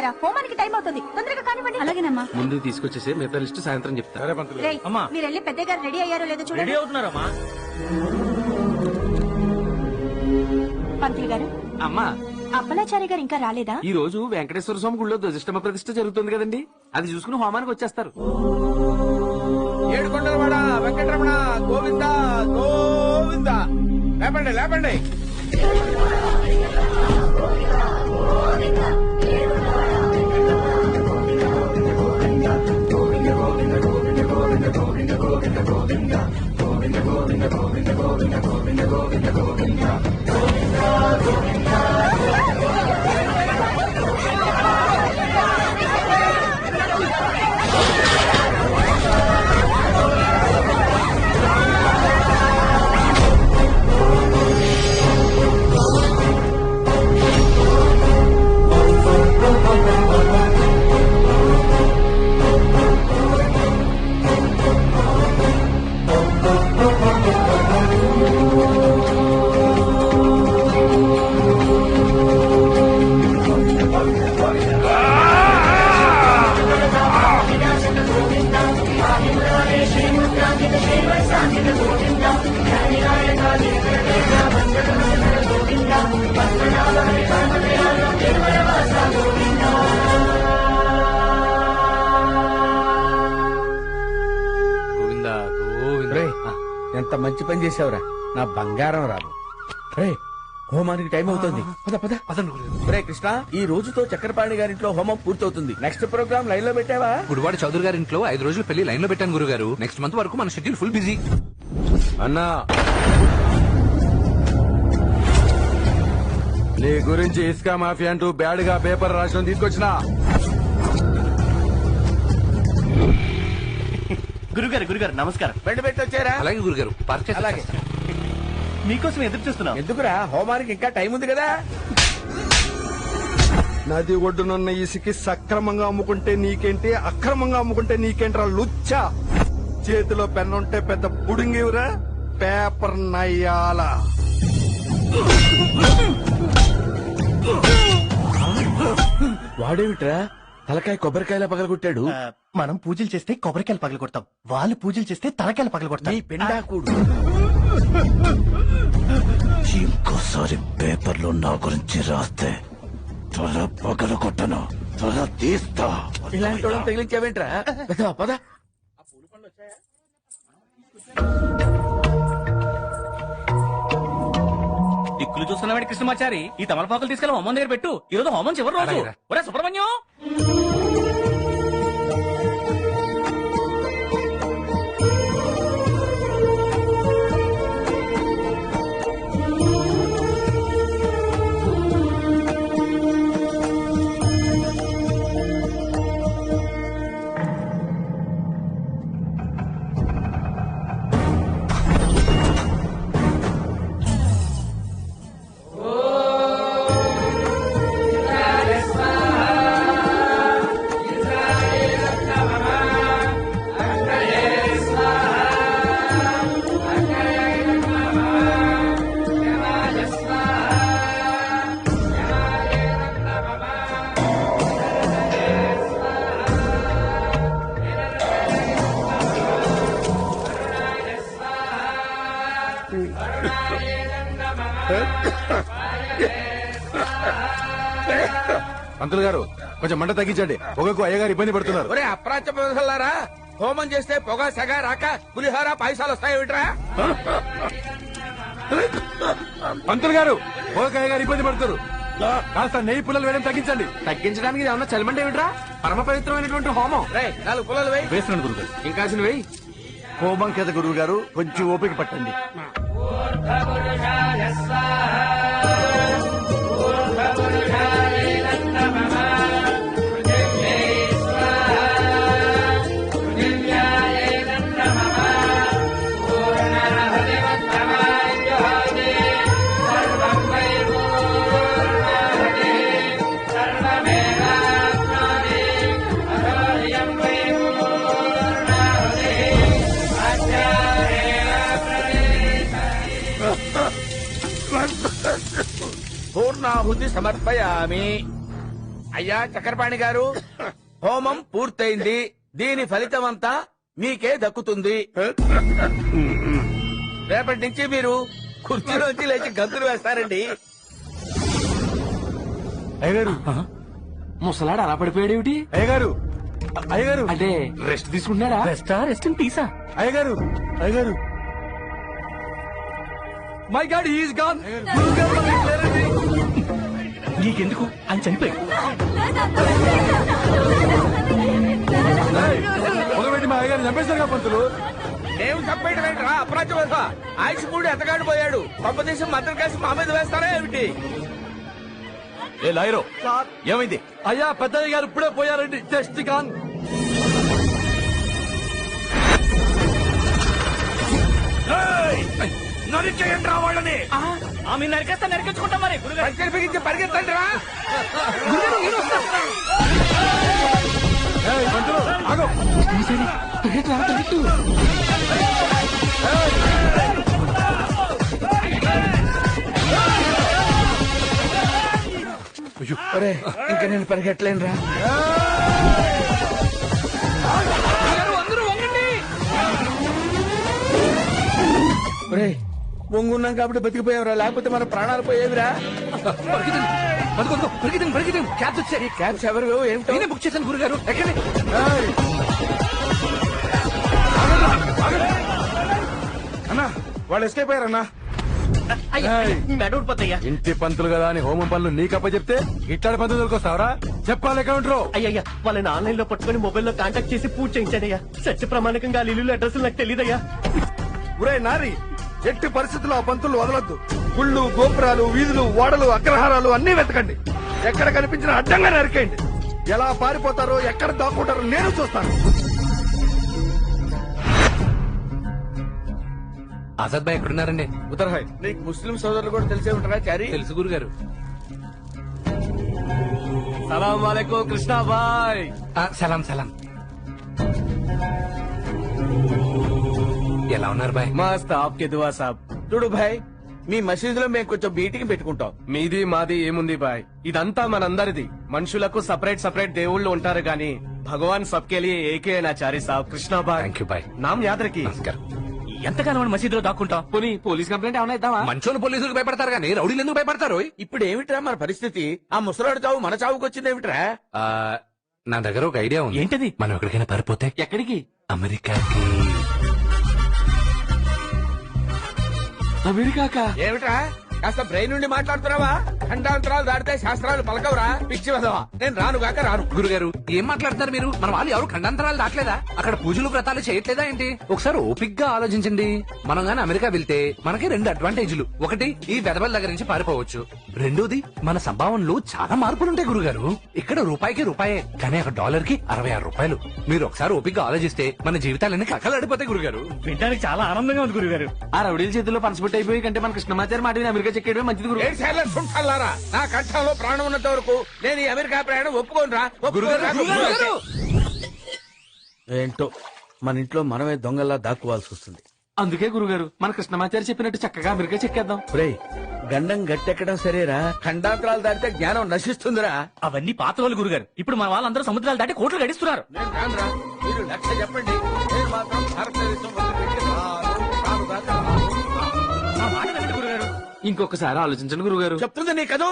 పిచ్చివాళ్ళారా, హోమానికి time అవుతుంది, తొందరగా కానివ్వండి. అలాగేనమ్మా. ముందు తీసుకొచ్చేసి మిగతా లిస్ట్ సాయంత్రం చెప్తా. రేయ్, మీరు వెళ్ళి పెద్ద గారు రెడీ అయ్యారో లేదో చూడండి. రెడీ అవుతున్నారమ్మా. పంతులు గారు, అమ్మా, అప్పలాచారి గారు ఇంకా రాలేదా? ఈ రోజు వెంకటేశ్వర స్వామి గుళ్ళో ధ్వజస్తంభ ప్రతిష్ఠ జరుగుతుంది కదండి, అది చూసుకుని హోమానికి వచ్చేస్తారు. ఏడుకొండలవాడ వెంకటరమణ గోవింద గోవింద. లేపండి లేపండి. ఎంత మంచి పని చేసావురా నా బంగారం రాదు. రే, హోమానికి టైం అవుతుంది. పద పద. రే కృష్ణ, ఈ రోజుతో చక్రపాణి గారింట్లో హోమం పూర్తవుతుంది. నెక్స్ట్ ప్రోగ్రామ్ లైన్ లో పెట్టావా? గుడివాడ చౌదరి గారి ఇంట్లో 5 రోజులు పెళ్లి లైన్ లో పెట్టాను గురుగారు. నెక్స్ట్ మంత్ వరకు మన షెడ్యూల్ ఫుల్ బిజీ. అన్నా, నీ గురించి ఇసుక మాఫియా అంటూ బ్యాడ్ గా పేపర్ రాసిన తీసుకొచ్చిన. గురుగారు నమస్కారం. బండి పెట్టి వచ్చారా? అలాగే గురుగారు, పార్క్ చేసి అలాగే. మీకోసం ఎదురు చూస్తున్నాం. ఎందుకురా, హోమానికి ఇంకా టైం ఉంది కదా. నది ఒడ్డునున్న ఇసుకి సక్రమంగా అమ్ముకుంటే నీకేంటి, అక్రమంగా అమ్ముకుంటే నీకేంట్రా లుచ్చా. చేతిలో పెన్నుంటే పెద్ద పుడింగివురా, పేపర్ నయ్యాల. వాడేమిట్రా తలకాయ కొబ్బరికాయలా పగలగొట్టాడు? మనం పూజలు చేస్తే కొబ్బరికాయలు పగల కొడతాం, వాళ్ళు పూజలు చేస్తే తలకాయలు పగల కొడతాం. నీ పిండాకుడు. ఇంకోసారి పేపర్లో నా గురించి రాస్తే తల పగల కొట్టను, తల తీస్తా. ఇలాంటి వాళ్ళని తగిలించావేంట్రా? పద. దిక్కులు చూస్తున్నాడు కృష్ణమాచారి. ఈ తమలపాకులు తీసుకెళ్ళి హోమం దగ్గర పెట్టు. ఈ రోజు హోమం చివరి రోజు. అలాగేరా. ఒరే సుబ్రహ్మణ్యం, పంతులు గారు కొంచెం మంట తగ్గించండి, పొగకు అయ్యగారు ఇబ్బంది పడుతున్నారు. ఒరే అప్రాచ్య ప్రదర్శనలారా, హోమం చేస్తే పొగ సెగ రాక పులిహోర పాయసాలు వస్తాయేమిట్రా? పంతులు గారు, పొగకు అయ్యగారు ఇబ్బంది పడుతున్నారు. కాస్త నెయ్యి పుల్లలు వేయడం తగ్గించండి. తగ్గించడానికి ఏమన్నా చలమంటే ఏమిట్రా? పరమ పవిత్రమైనటువంటి హోమం. రే 4 పుల్లలు వేయి. వేస్తున్నాడు గురుగారు. ఇంకా వెయ్యి. హోమం కదా గురువు గారు, కొంచెం ఓపిక పట్టండి. పూర్ణాహుతి సమర్పయామి. అయ్యా చక్రపాణి గారు, హోమం పూర్తయింది. దీని ఫలితం అంతా మీకే దక్కుతుంది. రేపటి నుంచి మీరు కుర్చీలోంచి లేచి గంతులు వేస్తారండి. అయ్యగారు ముసలాడు అలా పడిపోయాడేమిటి? అయ్యగారు అయ్యగారు అంటే రెస్ట్ తీసుకుంటున్నారా? Rest in Pisa. అయ్యగారు అయ్యగారు మై గాడ్ హీస్ గాన్. నీకెందుకు ఆయన చనిపోయి ఒకవేటి మా అయ్యగారు చంపేశారు పంతులు. నేను తప్పేయడం ఏంట్రా అప్రాచ్య వల్ల. ఆయుష్ మూడు ఎత్తగాడు పోయాడు. పంపదేశం మద్దతు కేసు మా మీద వేస్తారా ఏమిటి? ఏ లాయరో ఏమైంది? అయ్యా పెద్దయ్య గారు ఇప్పుడే పోయారండి. Just gone. నరికేయండి రా వాళ్ళని. ఆమె నరికేస్తా నరికించుకుంటాం మరి గురుగారు. పంచర్ బిగించి పరిగెత్తండి రా. ఏయ్, పంతులు, ఆగు. ఒరే, ఇంకా నేను పరిగెట్టలేను రా. ఒరే, వంగున్నాం కాబట్టి బతికిపోయావురా, లేకపోతే మన ప్రాణాలు పోయేవిరా. క్యాబ్స్ వచ్చాయి. క్యాబ్స్ ఎవరు ఏమిటో నేనే బుక్ చేశాను గురుగారు. ఎక్కండి. అన్నా వాళ్ళు ఎస్కేప్ అయ్యారన్నా. మెడూడిపోతాయ్యా. ఇంటి పంతులు కదా అని హోమం పనులు నీకప్ప చెప్తే ఇట్లాంటి పంతులు దొరికొస్తావరా? చెప్పాలి కౌంటరు. అయ్యయ్యా వాళ్ళని ఆన్లైన్ లో పట్టుకుని మొబైల్లో కాంటాక్ట్ చేసి పూజ చేయించానయ్యా. సత్య ప్రమాణకంగా ఇల్లు అడ్రస్ నాకు తెలియదయ్యా. ఒరే నారి, ఎట్టి పరిస్థితుల్లో ఆ పంతులు వదలొద్దు. గుళ్ళు, గోపురాలు, వీధులు, ఓడలు, అగ్రహారాలు అన్ని వెతకండి. ఎక్కడ కనిపించినా అడ్డంగా నరికేయండి. ఎలా పారిపోతారో, ఎక్కడ దాక్కుంటారో నేను చూస్తాను. ఆజాద్ భాయ్ ఎక్కడున్నారండి? ఉత్తరహాయ్. నీకు ముస్లిం సోదరులు కూడా తెలిసే ఉంటారా చారి? తెలుసు గురుగారు. సలాం వాలేకుం కృష్ణాబాయ్. సలాం సలాం. ఎలా ఉన్నారు బాయ్? మస్త్ ఆప్కే దువా సాబ్. చూడు భాయ్, మీ మసీదులో మేము కొంచెం మీటింగ్ పెట్టుకుంటాం. మీది మాది ఏముంది బాయ్, ఇదంతా మనందరిది. మనుషులకు సపరేట్ సపరేట్ దేవుళ్ళు ఉంటారు గాని భగవాన్ సబ్కే లియే ఏకే నాచారి సాబ్. కృష్ణాబాయ్ థ్యాంక్ యూ బాయ్. నామ్ యాద్ రఖీ. నమస్కారం. ఎంతకాలం మసీదులో దాక్కుంటాం? పోనీ పోలీస్ కంప్లైంట్ ఏమైనా ఇద్దామా? మంచోళ్ళు పోలీసులకు భయపడతారు కానీ రౌడీలు ఎందుకు భయపడతారు? ఇప్పుడు ఏమిట్రా మన పరిస్థితి? ఆ ముసలాడు చావు మన చావుకు వచ్చింది ఏమిట్రా? ఆ, నా దగ్గర ఒక ఐడియా ఉంది. ఏంటది? మనం ఎక్కడికైనా పారిపోతే ఎక్కడికి? అమెరికాకి. అమెరికాకా? ఏమిట్రా కాస్త బ్రెయిన్ నుండి మాట్లాడుతున్నావా? ఖండాంతరాలు దాటితే శాస్త్రాలు పలకవురా పిచ్చి వదవా. నేను రానుగాక రాను. గురుగారు ఏం మాట్లాడుతున్నారు మీరు? మన వాళ్ళు ఎవరు ఖండాంతరాలు దాటలేదా? అక్కడ పూజలు వ్రతాలు చేయట్లేదా ఏంటి? ఒకసారి ఓపిక్ గా ఆలోచించండి. మనం గాని అమెరికా వెళ్తే మనకి 2 అడ్వాంటేజ్లు. ఒకటి, ఈ వెదవల దగ్గర నుంచి పారిపోవచ్చు. రెండోది, మన సంభావనలో చాలా మార్పులుంటాయి గురుగారు. ఇక్కడ రూపాయికి రూపాయే, కానీ అక్కడ డాలర్ కి 66 రూపాయలు. మీరు ఒకసారి ఓపిక్ గా ఆలోచిస్తే మన జీవితాలన్నీ కక్కలాడిపోతాయి గురుగారు. వినడానికి చాలా ఆనందంగా ఉంది గురుగారు. ఆ రౌడీల చేతుల్లో పనసపెట్టి అయిపోయి కంటే మన కృష్ణమాచారి మాట విని అమెరికా చెక్కేయడమే మంచిది గురు. ఏడ్చేళ్ళ సుంఠాలారా, నా కంఠంలో ప్రాణం ఉన్నంత వరకు నేను ఈ అమెరికా ప్రయాణం ఒప్పుకోనురా. ఏంటో మన ఇంట్లో మనమే దొంగల్లా దాక్కోవాల్సి వస్తుంది. అందుకే గురుగారు మన కృష్ణమాచారి చెప్పినట్టు చక్కగా అమెరికా చెక్కేద్దాం. ఒరేయ్, గండం గట్టెక్కడం సరేరా, ఖండాంతరాలు దాటితే జ్ఞానం నశిస్తుందిరా. అవన్నీ పాత వాళ్ళు గురుగారు. ఇప్పుడు మన వాళ్ళందరూ సముద్రాలు దాటి కోట్లు గడిస్తున్నారు. నేను రానురా, మీరు లక్ష్య చెప్పండి. నేను మాత్రం భారతదేశం వదిలిపెట్టి రానుగాక రాను. మా మాట వినండి గురుగారు. ఇంకొకసారి ఆలోచించండి గురుగారు. చెప్తుంది నీ కదో.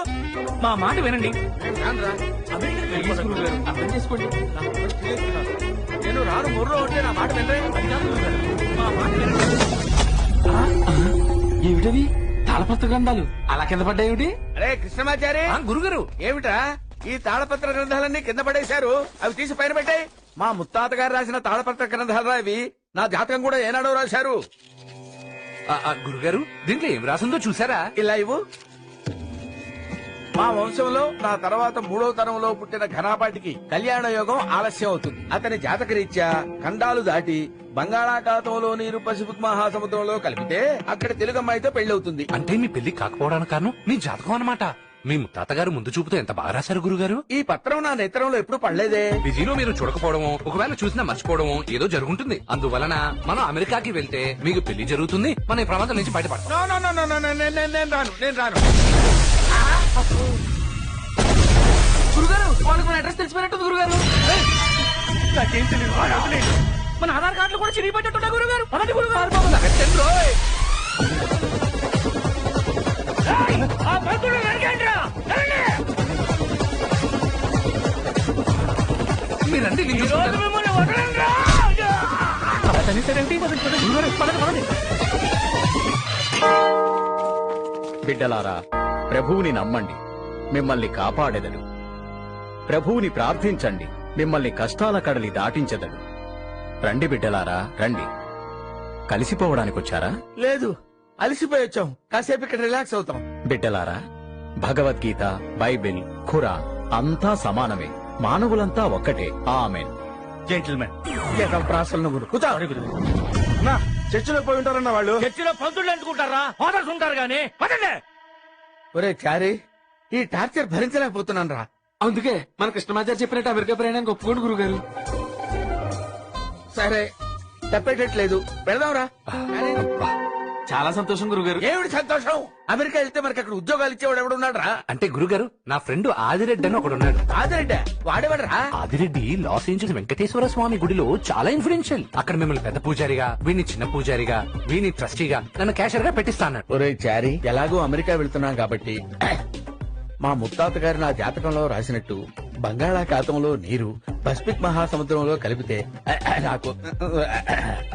మా మాట వినండి. నేను రానురా. ప్లీజ్ గురుగారు, అర్థం చేసుకోండి. నేను రాను మొర్రో ఉంటే నా మాట వినరే. మా మాట వినండి. ఏమిటది? తాళపత్ర గ్రంథాలు అలా కింద పడ్డాయేమిటి? అరే కృష్ణమాచారి, గురుగారు ఏమిటా ఈ తాళపత్ర గ్రంథాలన్నీ కింద పడేశారు? అవి తీసి పైన పెట్టాయి. మా ముత్తాత గారు రాసిన తాళపత్ర గ్రంథాలు ఇవి. నా జాతకం కూడా ఏనాడో రాశారు. గురుగారు దీంట్లో ఏం రాసిందో చూసారా? ఇలా ఇవ్వు. మా వంశంలో నా తర్వాత 3వ తరంలో పుట్టిన ఘనాపాటికి కళ్యాణ యోగం ఆలస్యం అవుతుంది. అతని జాతక రీత్యా ఖండాలు దాటి బంగాళాఖాతంలో నీరు పసిఫిక్ మహాసముద్రంలో కలిపితే అక్కడ తెలుగమ్మాయితో పెళ్లవుతుంది. అంటే మీ పెళ్లి కాకపోవడానికి కారణం మీ జాతకం అన్నమాట. మీ ముత్తాతగారు ముందు చూపుతో ఎంత బాగా రాశారు గురుగారు. ఈ పత్రం నా నేత్రంలో ఎప్పుడు పడలేదే. బిజీలో మీరు చూడకపోవడమో, ఒకవేళ చూసినా మర్చిపోవడమో ఏదో జరుగుంటుంది. అందువలన మనం అమెరికాకి వెళ్తే మీకు పెళ్లి జరుగుతుంది, మన ఈ ప్రమాదం నుంచి బయటపడతాం. No, no, no, no, no, నేను రాను. గురుగారు వాళ్ళకి మన అడ్రస్ తెలిసిపోయినట్టుంది గురుగారు. నాకేం తెలియదు మన ఆధార్ కార్డులు కూడా చిరిగిపెట్టేట్టున్నా గురుగారు. పదండి గురుగారు. ఆ పంతులు నరికేయండిరా. మీరండి నేను ఈ రోజు చూసుకుంటాను. మిమ్మల్ని వదలండిరా. అలా తనిస్తారేంటి? గురుగారు, పదండి, పదండి. బిడ్డలారా, ప్రభువుని నమ్మండి, మిమ్మల్ని కాపాడెదడు. ప్రభువుని ప్రార్థించండి, మిమ్మల్ని కష్టాల కడలి దాటించెదడు. రండి బిడ్డలారా, రండి. కలిసిపోవడానికొచ్చారా? లేదు, అలసిపోయి వచ్చాం, కాసేపు ఇక్కడ రిలాక్స్ అవుతాం. బిడ్డలారా, భగవద్గీత, బైబిల్, ఖురాన్ అంతా సమానమే. మానవులంతా ఒక్కటే. ఆమేన్. జెంటిల్మెన్, ప్రాసలు నువ్వు కూర్చో. చర్చిలో పోయి ఉంటారన్న వాళ్ళు. చర్చిలో పంతులు అంటుకుంటారా? ఫాదర్స్ ఉంటారు గానీ. పదండి. ఒరే చారీ, ఈ టార్చర్ భరించలేకపోతున్నాను రా. అందుకే మన కృష్ణమాచారి చెప్పినట్టు అమెరికా ప్రయాణానికి ఒప్పుకోండి గురుగారు. సరే, తప్పేటట్లేదు, పెడదాంరా. చాలా సంతోషం గురుగారు. ఏమిటి సంతోషం? అమెరికా వెళ్తే మనకి అక్కడ ఉద్యోగాలు ఇచ్చేవాడు ఎవడున్నాడు రా? అంటే గురుగారు, నా ఫ్రెండ్ ఆదిరెడ్డి అని ఒకడు ఉన్నాడు. ఆదిరెడ్డి వాడేవాడరా? ఆదిరెడ్డి లాస్ ఏంజల్స్ వెంకటేశ్వర స్వామి గుడిలో చాలా ఇన్ఫ్లుయెన్షియల్. అక్కడ మిమ్మల్ని పెద్ద పూజారిగా, వీడిని చిన్న పూజారిగా, వీడిని ట్రస్టీగా, నన్ను క్యాషియర్ గా పెట్టిస్తాను. ఒరే చారీ, ఎలాగో అమెరికా వెళ్తున్నాం కాబట్టి మా ముత్తాత గారు నా జాతకంలో రాసినట్టు బంగాళాఖాతంలో నీరు పసిఫిక్ మహాసముద్రంలో కలిపితే నాకు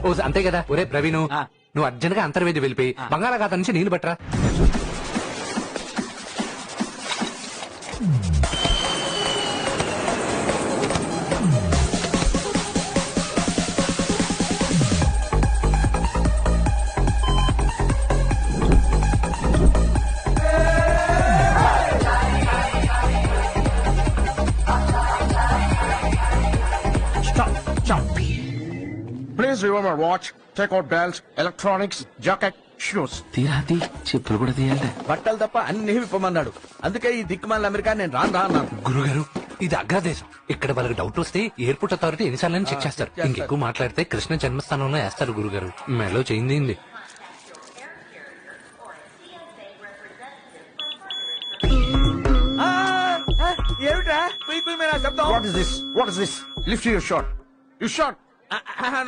ఓ అంతే కదా. ఒరే ప్రవీణు, నువ్వు అర్జెంట్ గా అంతర్వేది వెళ్ళిపోయి బంగాళాఖాతం నుంచి నీళ్లు పట్టరా. Please remember watch, take out belts, electronics, jacket, shoes. తీరాతి చెప్పులు కూడా తీయాలి. బట్టలు తప్ప అన్ని విప్పమన్నాడు. అందుకే ఈ దిక్కుమాల అమెరికా నేను రాను అన్నాను. గురుగారు, ఇది అగ్రదేశం. ఇక్కడ వాళ్ళకి డౌట్ వస్తే ఎయిర్పోర్ట్ అథారిటీ ఎన్నిసార్లు చెక్ చేస్తారు. ఇంకెక్కువ మాట్లాడితే కృష్ణ జన్మస్థానంలో వేస్తారు. గురుగారు, మెలో చేయింది. ఏమిటా పీపుల్ మీద శబ్దం? What is this? What is this? Lift your shirt. You shirt.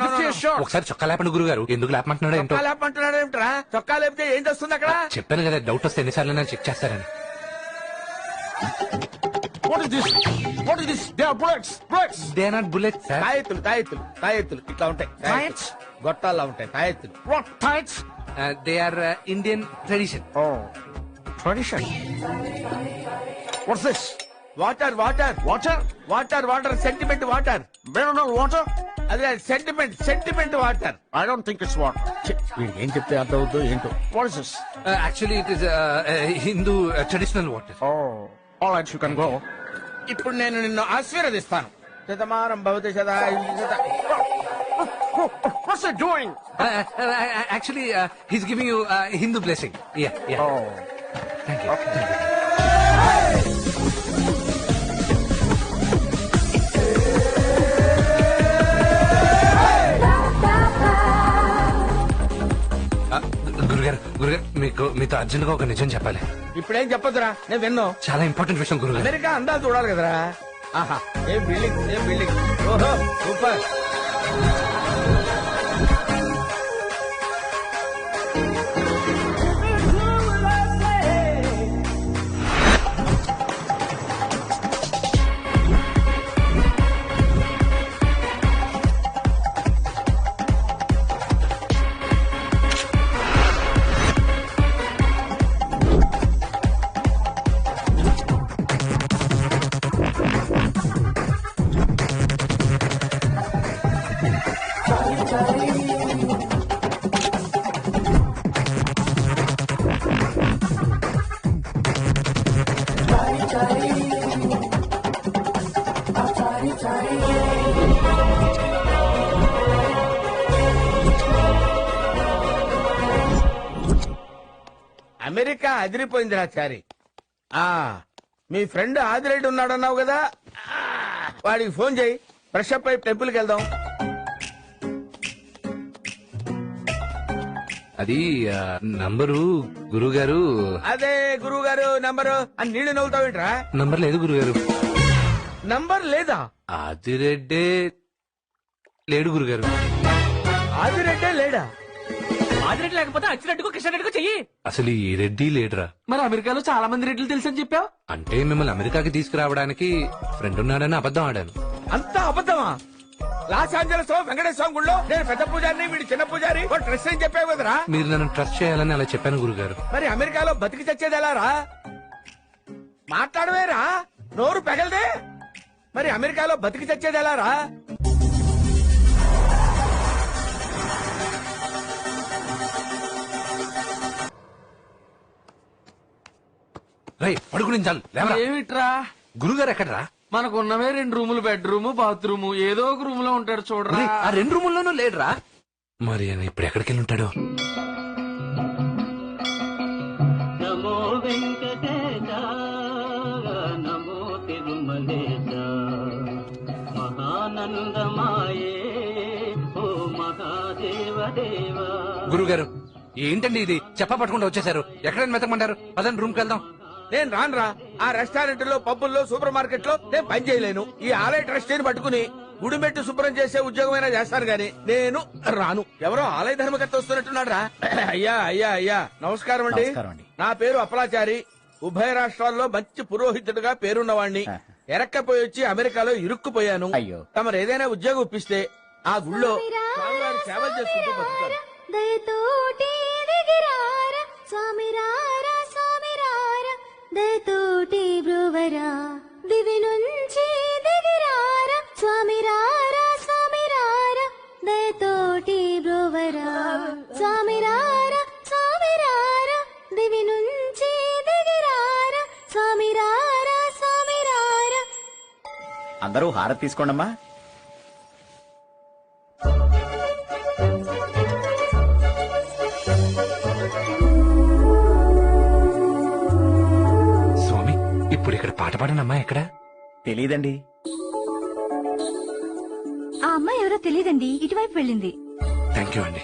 Lift your shirt. ఒకసారి చొక్కా లేపండి గురుగారు. ఎందుకు లేపమంటున్నాడో ఏంటో. చొక్కా లేపంటున్నాడు ఏమిట్రా? చొక్కా లేపితే ఏం చేస్తుంది అక్కడ? చెప్పాను కదా, డౌట్ వస్తే ఎన్నిసార్లు చెక్ చేస్తారని. What is this? What is this? They are bullets. Bullets. They are not bullet sir. తాయెత్తులు ఇట్లా ఉంటాయి. Tights? గొట్టాల్లో ఉంటాయి తాయెత్తులు. What tights? They are Indian tradition. Oh, tradition. What's this? Water Water? Sentiment water. Mineral water? అదే sentiment water. I don't think it's water. వీడికి ఏం చెప్తే అర్థం అవుతుందో ఏంటో. What is this? Actually it is Hindu traditional water. Oh, all right, you can go. ఇప్పుడు నేను నిన్ను ఆశీర్వదిస్తాను. శతమానం భవతి శత. What's it doing? Actually he's giving you Hindu blessing. Yeah Oh, thank you. గురుగారు, మీతో అర్జెంట్ గా ఒక నిజం చెప్పాలి. ఇప్పుడేం చెప్పొద్దురా, నేను విన్ను. చాలా ఇంపార్టెంట్ విషయం గురుగారు. అమెరికా అందాలు చూడాలి కదరా. ఆహా, ఏం బిల్డింగ్. ఓహో, సూపర్. అమెరికా అదిరిపోయిందిరా చారి. మీ ఫ్రెండ్ ఆదిరెడ్డి ఉన్నాడన్నావు కదా, వాడికి ఫోన్ చేయి. ఫ్రెష్ అప్ అయి టెంపుల్కి వెళ్దాం. అది నంబరు గురుగారు. అదే గురువు గారు నంబరు అని నీళ్లు నవ్వుతావేంట్రా? నంబర్ లేదు గురుగారు. నంబర్ లేదా? ఆదిరెడ్డే లేడు గురుగారు. ఆదిరెడ్డే లేడా? ఆదిరెడ్డి లేకపోతే అచ్చిరెడ్డికో కిషన్ రెడ్డికో చెయ్యి. అసలు ఈ రెడ్డి లేడురా. మరి అమెరికాలో చాలా మంది రెడ్లు తెలుసని చెప్పావు. అంటే మిమ్మల్ని అమెరికాకి తీసుకురావడానికి ఫ్రెండ్ ఉన్నాడని అబద్ధం ఆడాను. అంతా అబద్ధమా? లాస్ ఏంజలస్ లో వెంకటేశ్వర స్వామి గుళ్ళో నేను పెద్ద పూజారిని, వీడి చిన్న పూజారి, ట్రస్ట్ అని చెప్పావు కదరా. మీరు నన్ను ట్రస్ట్ చేయాలని అలా చెప్పాను గురుగారు. మరి అమెరికాలో బతికి చచ్చేది ఎలా రా? మాట్లాడవేరా, నోరు పెగలదే. మరి అమెరికాలో బతికి చచ్చేది ఎలా రా? రై పడుకుని చాలు లేవరా. ఏమిట్రా గురుగారు ఎక్కడరా? మనకున్నవే 2 రూములు, బెడ్రూమ్, బాత్రూమ్, ఏదో ఒక రూమ్ లో ఉంటాడు చూడరా. ఒరేయ్, ఆ 2 రూముల్లోనూ లేడురా. మరి ఆయన ఇప్పుడు ఎక్కడికి వెళ్ళి ఉంటాడు? నమో వెంకటేశ నమో తిరుమలేశ మహానందమాయే ఓ మహాదేవ దేవ. గురుగారు ఏంటండి ఇది? చెప్ప పట్టుకుంటూ వచ్చేసారు. ఎక్కడైనా వెతకమంటారు? పదండి రూమ్ కి వెళ్దాం. నేను రానురా. ఆ రెస్టారెంట్ లో, పబ్బుల్లో, సూపర్ మార్కెట్ లో నేను పని చేయలేను. ఈ ఆలయ ట్రస్టీని పట్టుకుని గుడిమెట్టు శుభ్రం చేసే ఉద్యోగమైనా చేస్తాను గాని నేను రాను. ఎవరో ఆలయ ధర్మకర్త వస్తున్నట్టున్నాడు రా. అయ్యా అయ్యా అయ్యా నమస్కారం అండి. నా పేరు అప్పలాచారి. ఉభయ రాష్ట్రాల్లో మంచి పురోహితుడిగా పేరున్నవాణ్ణి. ఎరక్కపోయి వచ్చి అమెరికాలో ఇరుక్కుపోయాను. తమరు ఏదైనా ఉద్యోగం ఇప్పిస్తే ఆ గుళ్ళో స్వామివారి సేవలు చేసుకుంటూ బతుకుతాను. దయతోటి దిగిరారా స్వామిరారా స్వామిరారా దయతోటి బ్రువరా దివి నుంచి దిగిరారా స్వామిరారా స్వామిరారా దయతోటి బ్రువరా స్వామిరారా స్వామిరారా దివి నుంచి దిగిరారా స్వామిరారా స్వామిరారా. అందరూ హారతి తీసుకోండమ్మా. స్వామి ఇప్పుడు ఇక్కడ పాట పాడనమ్మా ఎక్కడ? తెలీదండి. ఆ అమ్మాయి ఎవరో తెలియదండి, ఇటువైపు వెళ్ళింది. థ్యాంక్ యూ అండి.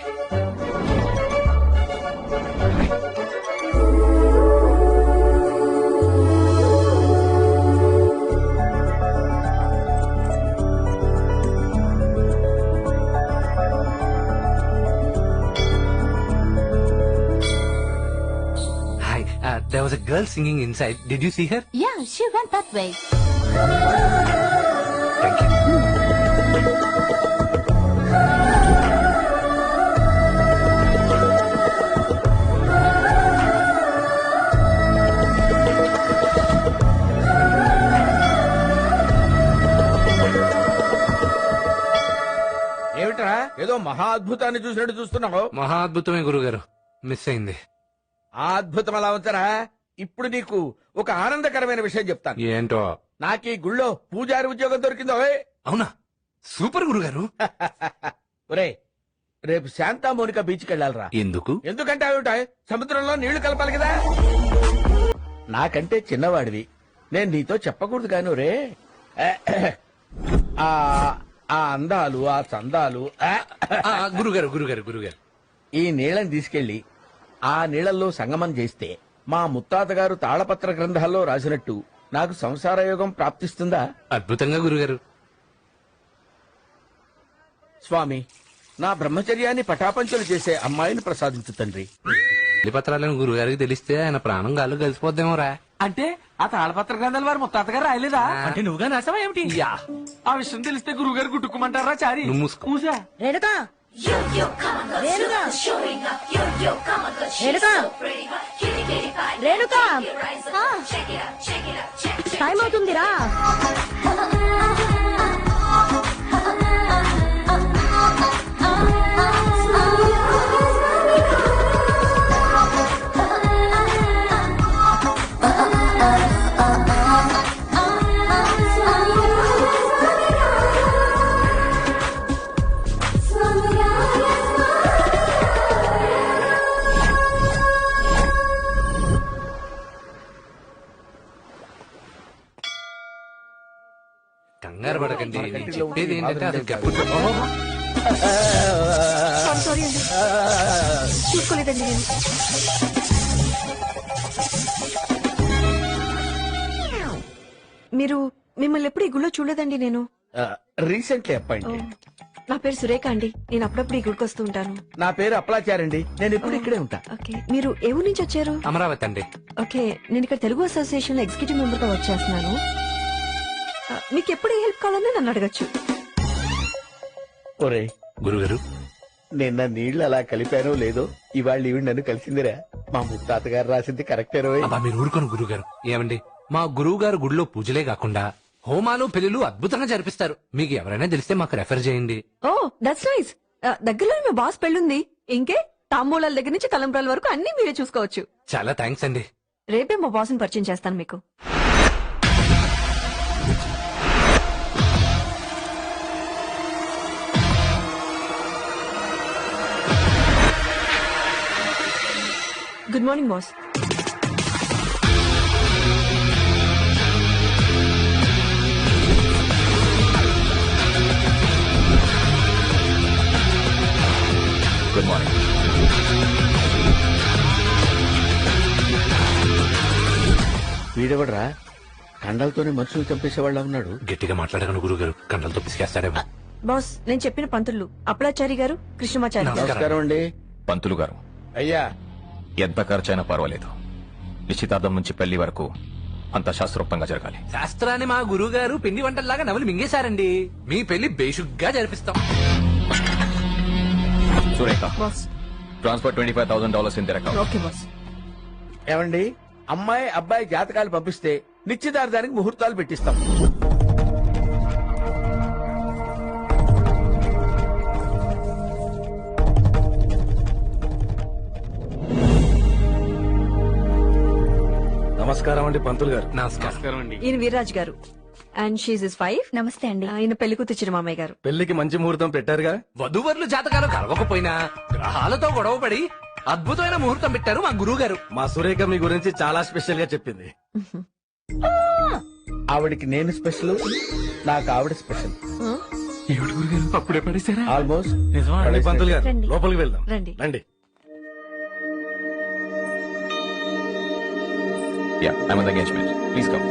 Hi, there was a girl singing inside. Did you see her? Yeah, she went that way. Thank you. ఏమిట్రా ఏదో మహా అద్భుతాన్ని చూసినట్టు చూస్తున్నావు? మహా అద్భుతమే గురుగారు. మిస్ అయింది. ఆ అద్భుతం అలా ఉంచరా. ఇప్పుడు నీకు ఒక ఆనందకరమైన విషయం చెప్తాను. ఏంటో? నాకు ఈ గుళ్ళో పూజారి ఉద్యోగం దొరికిందో. అవునా? సూపర్ గురుగారు. ఒరే రేపు శాంతా మోనికా బీచ్కి వెళ్ళాలరా. ఎందుకు? ఎందుకంటే అవి సముద్రంలో నీళ్లు కలపాలి కదా. నాకంటే చిన్నవాడివి, నేను నీతో చెప్పకూడదు కాను రే. ఆ ఆ అందాలు, ఆ చందాలు. గురుగారు గురుగారు గురుగారు ఈ నీళ్ళని తీసుకెళ్లి ఆ నీళ్లలో సంగమం చేస్తే మా ముత్తాత గారు తాళపత్ర గ్రంథాల్లో రాసినట్టు నాకు సంసార యోగం ప్రాప్తిస్తుందా? అద్భుతంగా గురుగారు. స్వామి, నా బ్రహ్మచర్యాన్ని పటాపంచలు చేసే అమ్మాయిని ప్రసాదించు తండ్రి. పత్రాలను గురుగారికి తెలిస్తే ఆయన ప్రాణం గాలు కలిసిపోద్దేమో రా. అంటే ఆ తాళపత్ర గ్రంథాలు వారి ముత్తాతగారు రాయలేదా? అంటే నువ్వుగా రాసావా ఏమిటి? యా, ఆ విషయం తెలిస్తే గురుగారు గుట్టుకోమంటారా చారి? నువ్వు మూసుకో. మూసా. రేణుకా రేణుకా రేణుకా రేణుకా టైం అవుతుందిరా. కంగారు పడకండి. నేను చెప్పేది ఏంటంటే అసలు చెప్పు. సారీ అండి, చూసుకోలేదండి నేను. మీరు మిమ్మల్ని ఎప్పుడు ఈ గుళ్ళో చూడలేదండి నేను. Recently appointed. నా పేరు సురేఖ అండి. నేను అప్పుడప్పుడు ఈ గుడికి వస్తూ ఉంటాను. నా పేరు అప్లాచారండి. నేను ఎప్పుడు ఇక్కడే ఉంటా. ఓకే, మీరు ఏ ఊరు నుంచి వచ్చారు? అమరావతి అండి. ఓకే, నేను ఇక్కడ తెలుగు అసోసియేషన్ లో ఎగ్జిక్యూటివ్ మెంబర్ గా వచ్చేస్తున్నాను. మీకు ఎప్పుడు ఏ హెల్ప్ కావాలని నన్ను అడగచ్చు. ఒరే గురుగారు, నిన్న నీళ్లు అలా కలిపానో లేదో ఇవాళ ఈవిడ నన్ను కలిసిందిరా. మా ముత్తాతగారు రాసింది కరెక్టే రోయ్. అబ్బా మీరు ఊరుకోను గురుగారు. ఏమండి, మా గురువు గారు గుడిలో పూజలే కాకుండా హోమాలు పెళ్లిలు అద్భుతంగా జరిపిస్తారు. మీకు ఎవరైనా తెలిస్తే మాకు రెఫర్ చేయండి. Oh that's nice. దగ్గరలో మా బాస్ పెళ్ళుంది. ఇంకే తాంబూలాల దగ్గర నుంచి తలంబ్రాల వరకు అన్ని మీరే చూసుకోవచ్చు. చాలా థ్యాంక్స్ అండి. రేపే మా బాస్ ని పరిచయం చేస్తాను మీకు. Good morning boss. Good morning. వీడెవడరా కండలతోనే మనుషులు చంపేసేవాళ్ళ ఉన్నాడు. గట్టిగా మాట్లాడగలను గురుగారు, కండలతో పిసికేస్తాడేమో. బాస్, నేను చెప్పిన పంతులు అప్పలాచారి గారు, కృష్ణమాచారి గారు. నమస్కారం అండి. పంతులు గారు, అయ్యా ఎంత ఖర్చైనా పర్వాలేదు. నిశ్చితార్థం నుంచి పెళ్లి వరకు అంత శాస్త్రోక్తంగా జరగాలి. శాస్త్రాన్ని మా గురువు గారు పిండి వంటల్లాగా నవలు మింగేశారండి. మీ పెళ్లి బేషుగ్గా జరిపిస్తాం. Surekha, boss. Transfer $25,000 in their account. Okay boss. ఏమండి, అమ్మాయి అబ్బాయి జాతకాలు పంపిస్తే నిశ్చితార్థానికి ముహూర్తాలు పెట్టిస్తాం. నమస్కారం అండి పంతులు గారు. నమస్కారం అండి. ఈయన వీర్రాజ్ గారు అండ్ షీజ్ ఇస్ వైఫ్. నమస్తే అండి. ఆయన పెళ్లి కూతురు మామయ్య గారు. పెళ్లికి మంచి ముహూర్తం పెట్టారుగా. వధువర్లు జాతకాలు కలవకపోయినా గ్రహాలతో గొడవపడి అద్భుతమైన ముహూర్తం పెట్టారు మా గురువు గారు. మా సురేఖ మీ గురించి చాలా స్పెషల్ గా చెప్పింది. ఆవిడికి నేను స్పెషల్, నాకు ఆవిడ స్పెషల్. అప్పుడే పడేశారా? ఆల్మోస్ట్. నిజమా పంతులు గారు? రండి. లోపలికి వెళ్దాం. రండి. రండి. Yeah, I'm on the engagement. Please come.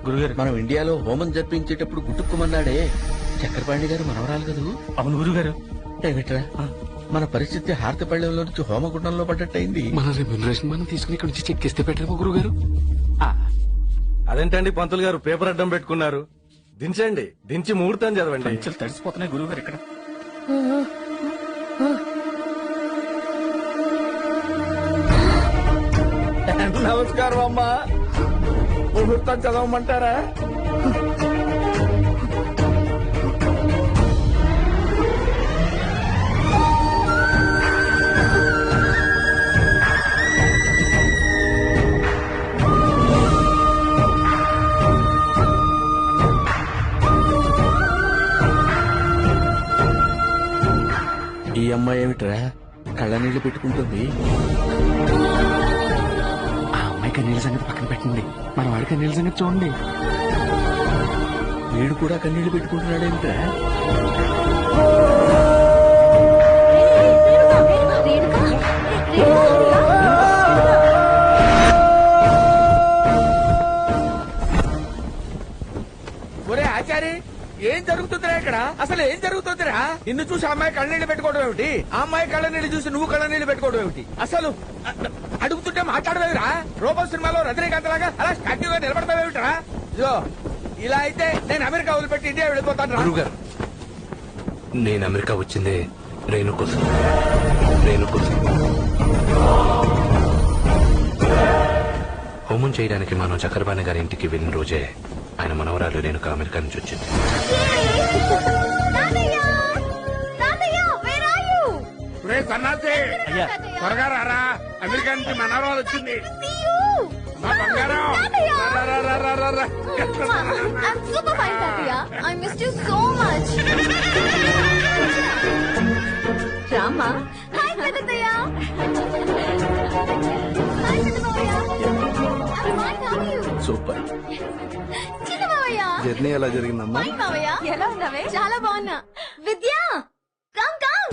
గురుగారు, మనం ఇండియాలో హోమం జరిపించేటప్పుడు గుట్టుకుమన్నాడే చక్రపాణి గారు మనవరాలు కదూ? అవును గురుగారు. ఏమిట్రా మన పరిస్థితి హారతపళ్ళెంలో నుంచి హోమగుండంలో పడ్డట్టయింది. మన రెమ్యూనరేషన్ మనం తీసుకుని ఇక్కడ నుంచి చెక్కిస్తే పెట్టారు గురువు గారు. అదేంటండి పంతులు గారు పేపర్ అడ్డం పెట్టుకున్నారు? దించండి, దించి ముహూర్తం చదవండి. తడిసిపోతున్నాయి గురువు గారు ఇక్కడ. నమస్కారం అమ్మా. ముహూర్తం చదవమంటారా? ఈ అమ్మాయి ఏమిట్రా కళ్ళ నీళ్లు పెట్టుకుంటుంది? ఆ అమ్మాయి కన్నీళ్ళ సంగతి పక్కన పెట్టండి, మన వాడి కన్నీళ్ళ సంగతి చూడండి. వీడు కూడా కన్నీళ్లు పెట్టుకుంటున్నాడేమిట్రా? ఒరే ఆచారి, ఏం జరుగుతుందిరా ఇక్కడ? అసలు ఏం జరుగుతుందిరా? నిన్ను చూసి అమ్మాయి కళ్ళనీళ్ళు పెట్టుకోవడం ఏమిటి? ఆ అమ్మాయి కళ్ళనీళ్ళు చూసి నువ్వు కళ్ళనీళ్ళు పెట్టుకోవడం ఏమిటి? అసలు అడుగుతుంటే మాట్లాడవేమిరా? రోబో సినిమాలో రజనీకాంత్ లాగా అలా స్టాట్యూగా నిలబడతావేమిట్రా? ఇదో ఇలా అయితే నేను అమెరికా వదిలిపెట్టి ఇండియా వెళ్ళిపోతాను. గురువు గారు, నేను అమెరికా వచ్చిందే రేణు కోసం. రేణు కోసం హోమం చేయడానికి మనం చక్రపాణి గారి ఇంటికి వెళ్ళిన రోజే ఆయన మనవరాలు రేణుక అమెరికా నుంచి వచ్చింది. త్వరగా రారా, అమెరికా నుంచి మనవరాలు వచ్చింది. మా బంగారం రామా. సూపర్. జర్నీ ఎలా జరిగిందమ్మా? ఎలా ఉన్నావే? చాలా బాగున్నా. Vidya come come.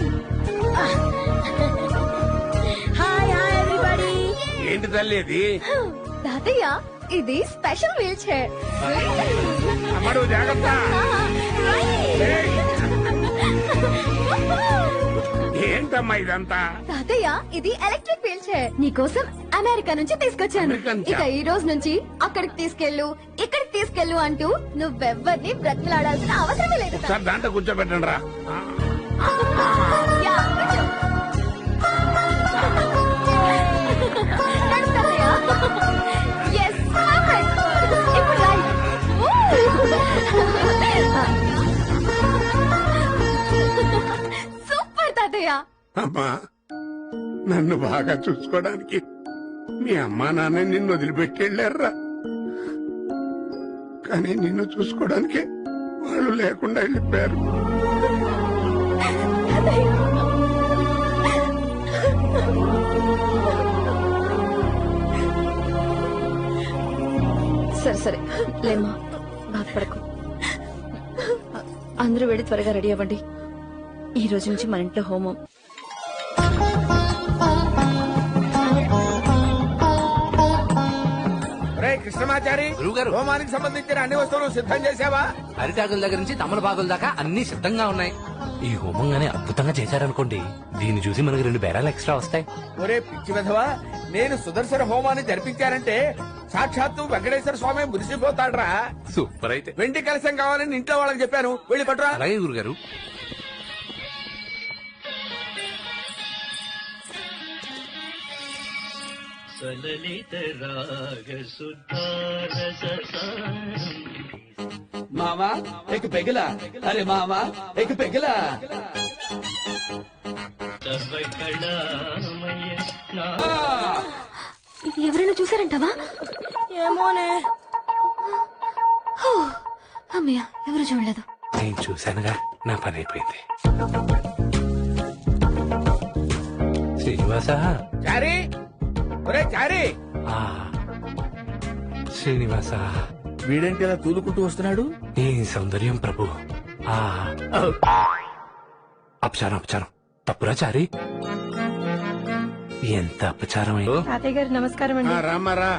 Hi hi everybody. ఏంటి తల్లి ఇది? తాతయ్య ఇది స్పెషల్ వీల్ చైర్. అమ్మడు జాగ్రత్త. ఏయ్, ఏంటమ్మా ఇదంతా? తాతయ్య ఇది ఎలక్ట్రిక్ వీల్ చైర్. నీకోసం అమెరికా నుంచి తీసుకొచ్చాను. అమెరికా నుంచా? ఇక ఈ రోజు నుంచి అక్కడికి తీసుకెళ్ళు ఇక్కడికి తీసుకెళ్ళు అంటూ నువ్వెవ్వరిని బ్రతిలాడాల్సిన అవసరమే లేదు. సార్ దాంట్లో కూర్చోబెట్టండి రా. యా, కూర్చో. నడు తాతయ్య. Yes, perfect. ఇప్పుడు రైట్. సూపర్ తాతయ్య. అమ్మా, నన్ను బాగా చూసుకోవడానికి మీ అమ్మా నాన్న నిన్ను వదిలిపెట్టి వెళ్ళారా, కానీ నిన్ను చూసుకోవడానికి వాళ్ళు లేకుండా వెళ్ళిపోయారు. సరే సరే లేమ్మా, బాధపడకు. అందరూ వెళ్ళి త్వరగా రెడీ అవ్వండి. ఈ రోజు నుంచి మన ఇంట్లో హోమం. రే కృష్ణమాచారి, గురువుగారు. హోమానికి సంబంధించిన అన్ని వస్తువులు సిద్ధం చేసావా? అరిటాకుల దగ్గర నుంచి తమలపాకుల దాకా అన్ని సిద్ధంగా ఉన్నాయి. ఈ హోమంగానే అద్భుతంగా చేశారనుకోండి, దీన్ని చూసి మనకి 2 బేరాలు ఎక్స్ట్రా వస్తాయి. ఒరే పిచ్చి విధవా, నేను సుదర్శన హోమాన్ని జరిపించానంటే సాక్షాత్తు వెంకటేశ్వర స్వామి మురిసిపోతాడ్రా. సూపర్ అయితే. వెండి కలశం కావాలని ఇంట్లో వాళ్ళకి చెప్పాను, వెళ్ళి పట్టురా. అలాగే గురుగారు. సలలిత రాగ సుధారస మామా एक పెగలా. అరే మామా एक పెగలా. సర్వకళామయ నా ఇది ఎవరైనా చూసారంటావా? ఏమోనే. అమ్మయ్య, ఎవరు చూడలేదు. నేను చూశానుగా, నా పని అయిపోయింది. శ్రీనివాస. చారి, ఒరే చారి. శ్రీనివాస. వీడేంటి ఇలా తూలుకుంటూ వస్తున్నాడు? ఈ సౌందర్యం ప్రభు. అపచారం అపచారం. తప్పురా చారి, ఎంత అపచారం. తాతయ్య గారు నమస్కారం అండి. రామారా,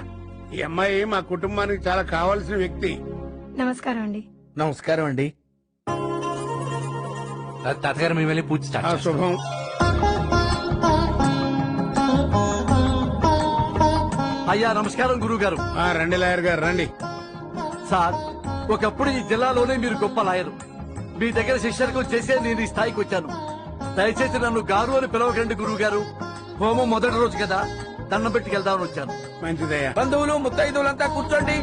ఈ అమ్మాయి మా కుటుంబానికి చాలా కావాల్సిన వ్యక్తి. నమస్కారం అండి. నమస్కారం అండి. తాతగారు మేము వెళ్ళి పూజ స్టార్ట్ చేస్తాం. శుభం. అయ్యా నమస్కారం గురువు గారు. రండి లాయర్ గారు రండి. సార్, ఒకప్పుడు ఈ జిల్లాలోనే మీరు గొప్ప లాయరు. మీ దగ్గర శిష్యర్గం చేసే నేను ఈ స్థాయికి వచ్చాను. దయచేసి నన్ను గారు అని పిలవకండి గురువు గారు. హోమం మొదటి రోజు కదా, దండం పెట్టుకెళ్దామని వచ్చాను. మంచిదయ్యా. బంధువులు ముత్తైదువులంతా కూర్చోండి.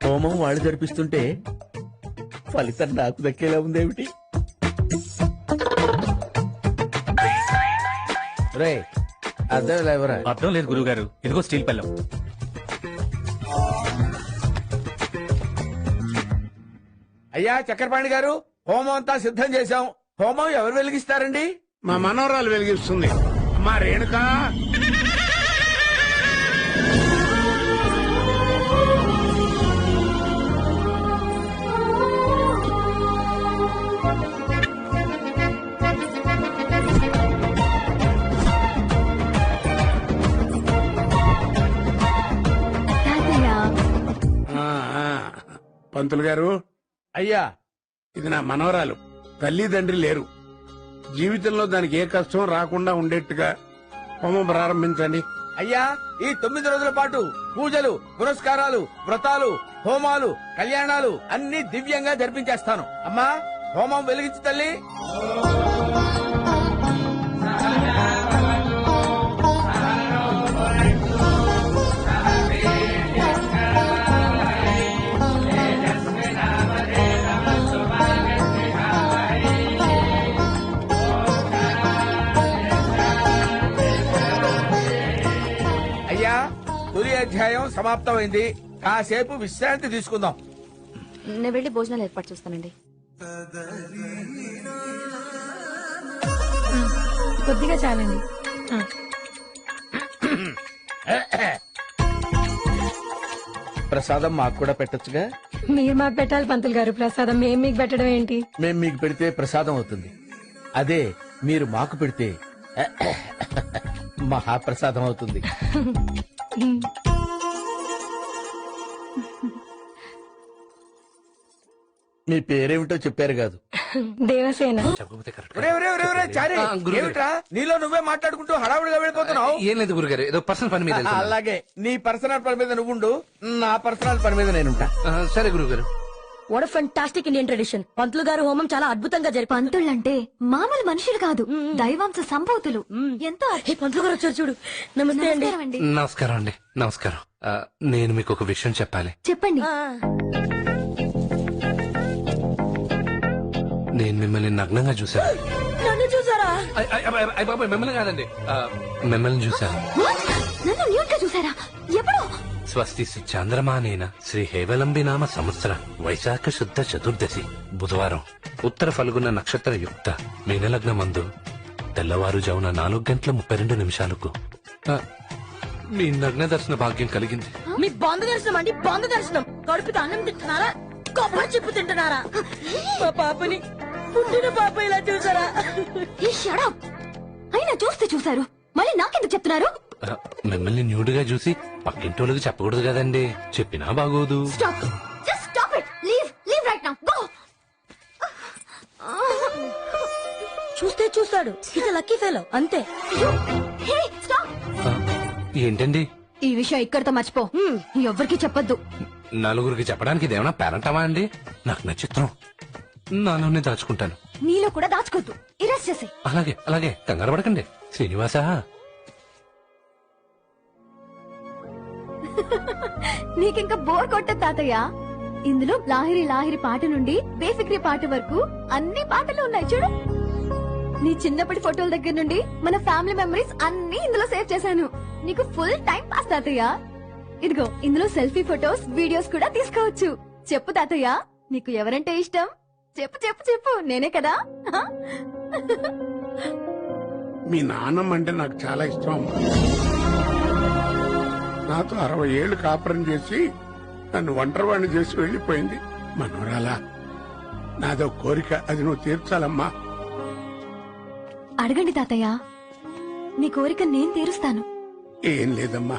హోమం వాళ్ళు జరిపిస్తుంటే ఫలితం నాకు దక్కేలా ఉందేమిటి? రే అర్థం లేవరా? అర్థం లేదు గురుగారు, ఇదిగో స్టీల్ పళ్ళం. అయ్యా చక్రపాణి గారు, హోమం అంతా సిద్ధం చేశాం. హోమం ఎవరు వెలిగిస్తారండి? మా మనవరాలు వెలిగిస్తుంది. మా రేణుకా. పంతులు గారు. అయ్యా, ఇది నా మనవరాలు. తల్లిదండ్రి లేరు. జీవితంలో దానికి ఏ కష్టం రాకుండా ఉండేట్టుగా హోమం ప్రారంభించండి. అయ్యా, ఈ 9 రోజుల పాటు పూజలు, పురస్కారాలు, వ్రతాలు, హోమాలు, కళ్యాణాలు అన్ని దివ్యంగా జరిపించేస్తాను. అమ్మా, హోమం వెలిగించు తల్లి. తొలి అధ్యాయం సమాప్తమైంది. కాసేపు విశ్రాంతి తీసుకుందాం. నేను వెళ్ళి భోజనాలు ఏర్పాటు చేస్తానండి. కొద్దిగా చాలండి. ప్రసాదం మాకు కూడా పెట్టొచ్చుగా. మీరు మాకు పెట్టాలి పంతులు గారు ప్రసాదం, మేము మీకు పెట్టడం ఏంటి? మేం మీకు పెడితే ప్రసాదం అవుతుంది, అదే మీరు మాకు పెడితే మహాప్రసాదం అవుతుంది. మీ పేరేమిటో చెప్పారు కాదు. దేవసేన. ఏమిట్రా నీలో నువ్వే మాట్లాడుకుంటూ హడావుడిగా వెళ్ళిపోతున్నావు? ఏం లేదు గురుగారు, ఏదో పర్సనల్ పని మీద వెళ్తున్నాను. అలాగే నీ పర్సనల్ పని మీద నువ్వుండు, నా పర్సనల్ పని మీద నేనుంటా. సరే గురుగారు. What a fantastic Indian tradition. పంతులు గారు హోమం చాలా అద్భుతంగా జరిపారు. పంతుళ్ళంటే మామూలు మనుషులు కాదు, దైవాంశ సంభూతులు. ఎంతో పంతులు గారు వచ్చారు చూడు. నమస్తే అండి. నమస్కారం అండి. నమస్కారం అండి. నమస్కారం. నేను మీకు ఒక విషయం చెప్పాలి. చెప్పండి. నేను మిమ్మల్ని నగ్నంగా చూశాను. నన్ను చూసారా? మిమ్మల్ని కాదండి, మిమ్మల్ని చూశాను. What? నన్ను న్యూట్ గా చూసారా? ఎప్పుడు? స్వస్తి చంద్రమానేన శ్రీ హేవలంబి నామ సంవత్సర వైశాఖ శుద్ధ చతుర్దశి బుధవారం ఉత్తర ఫల్గుణ నక్షత్ర యుక్త మీనలగ్న మందు తెల్లవారుజామున 4:32 మీ నగ్న దర్శన భాగ్యం కలిగింది. మీ బంధు దర్శనం అండి, బంధు దర్శనం. కడుపుతో అన్నం తింటున్నారా, కొబ్బరి చెప్పు తింటున్నారా? మా పాపని, పుట్టిన పాప ఇలా చూసారా? ఈ shut up. అయినా చూస్తే చూసారు, మళ్ళీ నాకెందుకు చెప్తున్నారు? మిమ్మల్ని న్యూడ్గా చూసి పక్కింటోళ్ళకి చెప్పకూడదు కదండి, చెప్పినా బాగోదు. Stop. Just stop it. Leave right now. Go. చూస్తే చూస్తాడు. ఇట్స్ లక్కీ ఫెలో అంతే. Hey, stop. ఏంటండి? ఈ విషయం ఇక్కడితో మర్చిపో. ఎవ్వరికి చెప్పొద్దు. నలుగురికి చెప్పడానికి ఇదేమన్నా పేరంటమా అండి? నాకు నచ్చిత్రం, నాలోనే దాచుకుంటాను. నీలో కూడా దాచుకోద్దు, ఇరెస్ట్ చేసే. అలాగే అలాగే, కంగారు పడకండి. శ్రీనివాస, నీకింకా బోర్ కొట్టదు తాతయ్య. ఇందులో లాహిరి లాహిరి పాట నుండి బేఫిక్రీ పాట వరకు అన్ని పాటలు ఉన్నాయి చూడు. నీ చిన్నప్పటి ఫోటోల దగ్గర నుండి మన ఫ్యామిలీ మెమరీస్ అన్ని ఇందులో సేవ్ చేశాను. నీకు ఫుల్ టైం పాస్ తాతయ్య. ఇదిగో ఇందులో సెల్ఫీ ఫోటోస్, వీడియోస్ కూడా తీసుకోవచ్చు. చెప్పు తాతయ్య, నీకు ఎవరంటే ఇష్టం? చెప్పు చెప్పు చెప్పు, నేనే కదా. మీ నాన్నమ్మ అంటే నాకు చాలా ఇష్టం అమ్మా. నాతో 60 ఏళ్లు కాపురం చేసి నన్ను ఒంటరివాణ్ణి చేసి వెళ్లిపోయింది. మనోరాలా, నాదో కోరిక, అది నువ్వు తీర్చాలమ్మా. అడగండి తాతయ్య, నీ కోరిక నేను తీరుస్తాను. ఏం లేదమ్మా,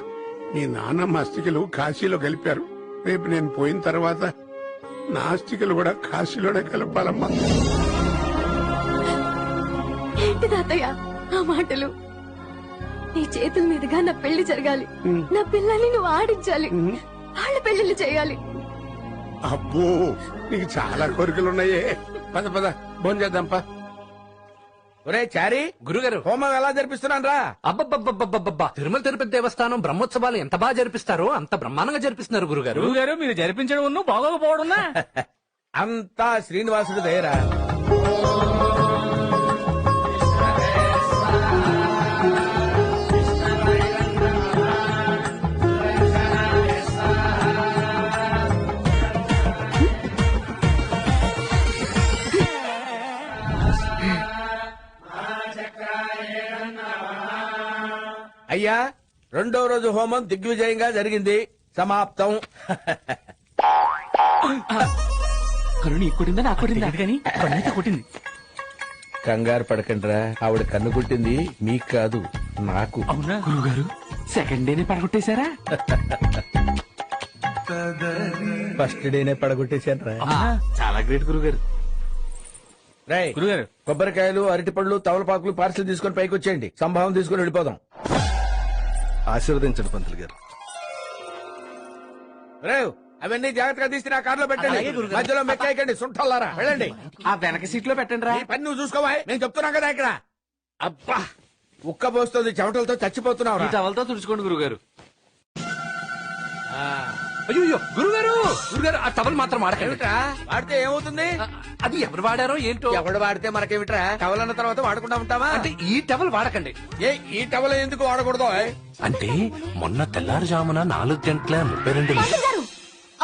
మీ నాన్నమ్మ అస్థికలు కాశీలో కలిపారు. రేపు నేను పోయిన తర్వాత నా అస్థికలు కూడా కాశీలోనే కలపాలమ్మా. ఏంటి తాతయ్య ఆ మాటలు? నీ చేతుల మీదుగా నా పెళ్లి జరగాలి. నా పిల్లల్ని నువ్వు ఆడించాలి, వాళ్ళ పెళ్లిళ్ళు చేయాలి. అబ్బో, నీకు చాలా కోరికలున్నాయే. పద పద, భోంచేద్దాంపా. ఒరే చారీ, గురుగారు హోమం ఎలా జరిపిస్తున్నాను రా? అబ్బబ్బబ్బబ్బబ్బబ్బా, తిరుమల తిరుపతి దేవస్థానం బ్రహ్మోత్సవాలు ఎంత బాగా జరిపిస్తారో అంత బ్రహ్మాండంగా జరిపిస్తున్నారు గురుగారు. గురుగారు మీరు జరిపించడం బాగోకపోవడం అంతా శ్రీనివాసుడు దయరా. అయ్యా, 2వ రోజు హోమం దిగ్విజయంగా జరిగింది. సమాప్తం. కరుణ కొట్టిందా నాకు కొట్టిందా కానీ కన్నైతే కొట్టింది. కంగారు పడకండిరా, ఆవిడ కన్ను కొట్టింది మీకు కాదు, నాకు. అవునా గురుగారు? సెకండ్ డేనే పడగొట్టేశారా? ఫస్ట్ డేనే పడగొట్టేశాను రా. చాలా గ్రేట్ గురుగారు. రేయ్ గురుగారు, కొబ్బరికాయలు, అరటిపళ్ళు, తవలపాకులు పార్సల్ తీసుకొని పైకి వచ్చేయండి. సంభావం తీసుకొని వెళ్ళిపోదాం. ఆశీర్వదించండి పంతులు గారు. రేవ్, అవన్నీ జాగ్రత్తగా తీసి నా కారులో పెట్టండి. మధ్యలో మెక్కాయకండి, సుంఠల్లారా. వెళ్ళండి. ఆ వెనక సీట్ లో పెట్టండి రా. ఈ పని నువ్వు చూసుకోవా, నేను చెప్తున్నా కదా ఇక్కడ. అబ్బా, ఉక్క పోస్తుంది, చెమటలతో చచ్చిపోతున్నావు. ఈ టవల్తో తుడుచుకోండి గురుగారు. అయ్యో గురుగారు, గురుగారు ఆ టవల్ మాత్రం వాడకండి. వాడితే ఏమవుతుంది? అది ఎవరు వాడారో ఏంటో. ఎవడు వాడితే మనకేమిట్రా? టవల్ అన్న తర్వాత వాడకుండా ఉంటావా? అంటే ఈ టవల్ వాడకండి. ఈ టవల్ ఎందుకు వాడకూడదు? అంటే మొన్న తెల్లారుజామున 4:32 గారు,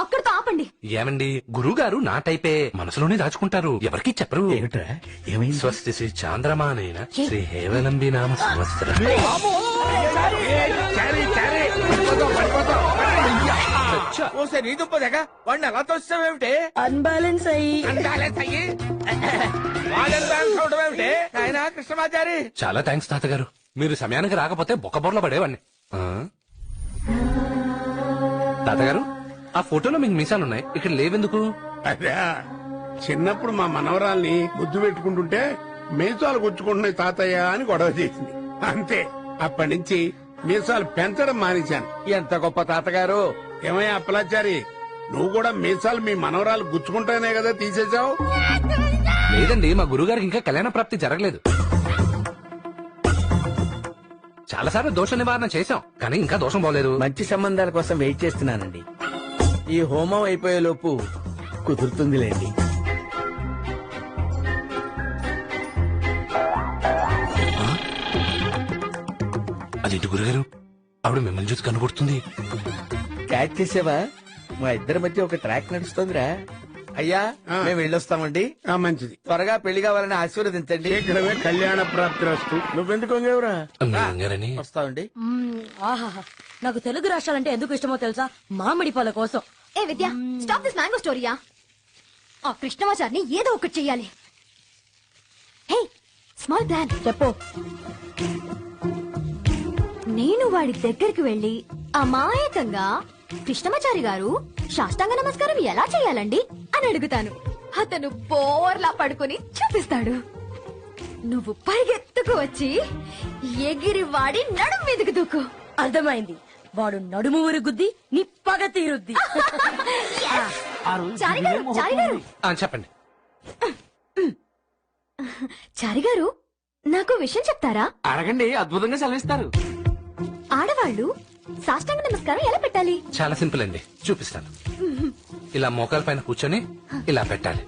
అక్కడితో ఆపండి. ఆపండి. ఏమండి గురువు గారు నా టైపే మనసులోనే దాచుకుంటారు, ఎవరికి చెప్పరు. స్వస్తి శ్రీ చాంద్రమానైన శ్రీ హేవలంబి నామ సంవత్సర. నీ దుప్ప దగ్గ వాడిని ఎలా తోస్తావేమిటి? అన్బ్యాలెన్స్ అయ్యి ఏమిటి ఆయన కృష్ణమాచారి? చాలా థ్యాంక్స్ తాతగారు, మీరు సమయానికి రాకపోతే బొక్కబొర్ల పడేవాడిని. తాతగారు ఆ ఫోటోలో మీకు మీసాలున్నాయి, ఇక్కడ లేవెందుకు? అదే చిన్నప్పుడు మా మనవరాల్ని ముద్దు పెట్టుకుంటుంటే మీసాలు గుచ్చుకుంటున్నాయి తాతయ్య అని గొడవ చేసింది. అంతే, అప్పటి నుంచి మీసాలు పెంచడం మానేశాను. ఎంత గొప్ప తాతగారు! ఏమయ్యా అప్పలాచారి, నువ్వు కూడా మీసాలు మీ మనవరాలు గుచ్చుకుంటానే కదా తీసేశావు? లేదండి, మా గురుగారికి ఇంకా కళ్యాణ ప్రాప్తి జరగలేదు. చాలాసార్లు దోష నివారణ చేశాం, కానీ ఇంకా దోషం పోలేదు. మంచి సంబంధాల కోసం వెయిట్ చేస్తున్నానండి. ఈ హోమం అయిపోయే లోపు కుదురుతుందిలేండి. అదేంటి గురుగారు, ఆవిడ మిమ్మల్ని చూసి కనుగొడుతుంది. క్యాచ్ చేసావా? మా ఇద్దరి మధ్య ఒక ట్రాక్ నడుస్తోందిరా. అయ్యా మేము వెళ్ళొస్తామండి. మంచిది, త్వరగా పెళ్లి కావాలని ఆశీర్వదించండి. శీఘ్రమే కళ్యాణ ప్రాప్తి వస్తు. నువ్వెందుకు వంగేవురా? వస్తామండి. ఆహాహా, నాకు తెలుగు రాష్ట్రాలంటే ఎందుకు ఇష్టమో తెలుసా? మామిడి పళ్ళ కోసం. ఏ విద్య, స్టాప్ దిస్ మ్యాంగో స్టోరీయా. ఆ కృష్ణమాచారిని ఏదో ఒకటి చెయ్యాలి. హే, స్మాల్ ప్లాన్. చెప్పు. నేను వాడి దగ్గరికి వెళ్లి అమాయకంగా కృష్ణమాచారి గారు సాష్టాంగ నమస్కారం ఎలా చేయాలండి అని అడుగుతాను. అతను బోర్లా పడుకుని చూపిస్తాడు. నువ్వు పరిగెత్తుకు వచ్చి ఎగిరి వాడి నడుం మీదకి దూకు. అర్థమైంది, వాడు నడుము ఊరి గుద్ది నీ పగ తీరుద్ది. చెప్పండి. చారిగారు, నాకు విషయం చెప్తారా? అడగండి, అద్భుతంగా సెలవిస్తారు. ఆడవాళ్ళు సాష్టాంగ నమస్కారం ఎలా పెట్టాలి? చాలా సింపుల్ అండి, చూపిస్తాను. ఇలా మోకాల పైన కూర్చొని ఇలా పెట్టాలి.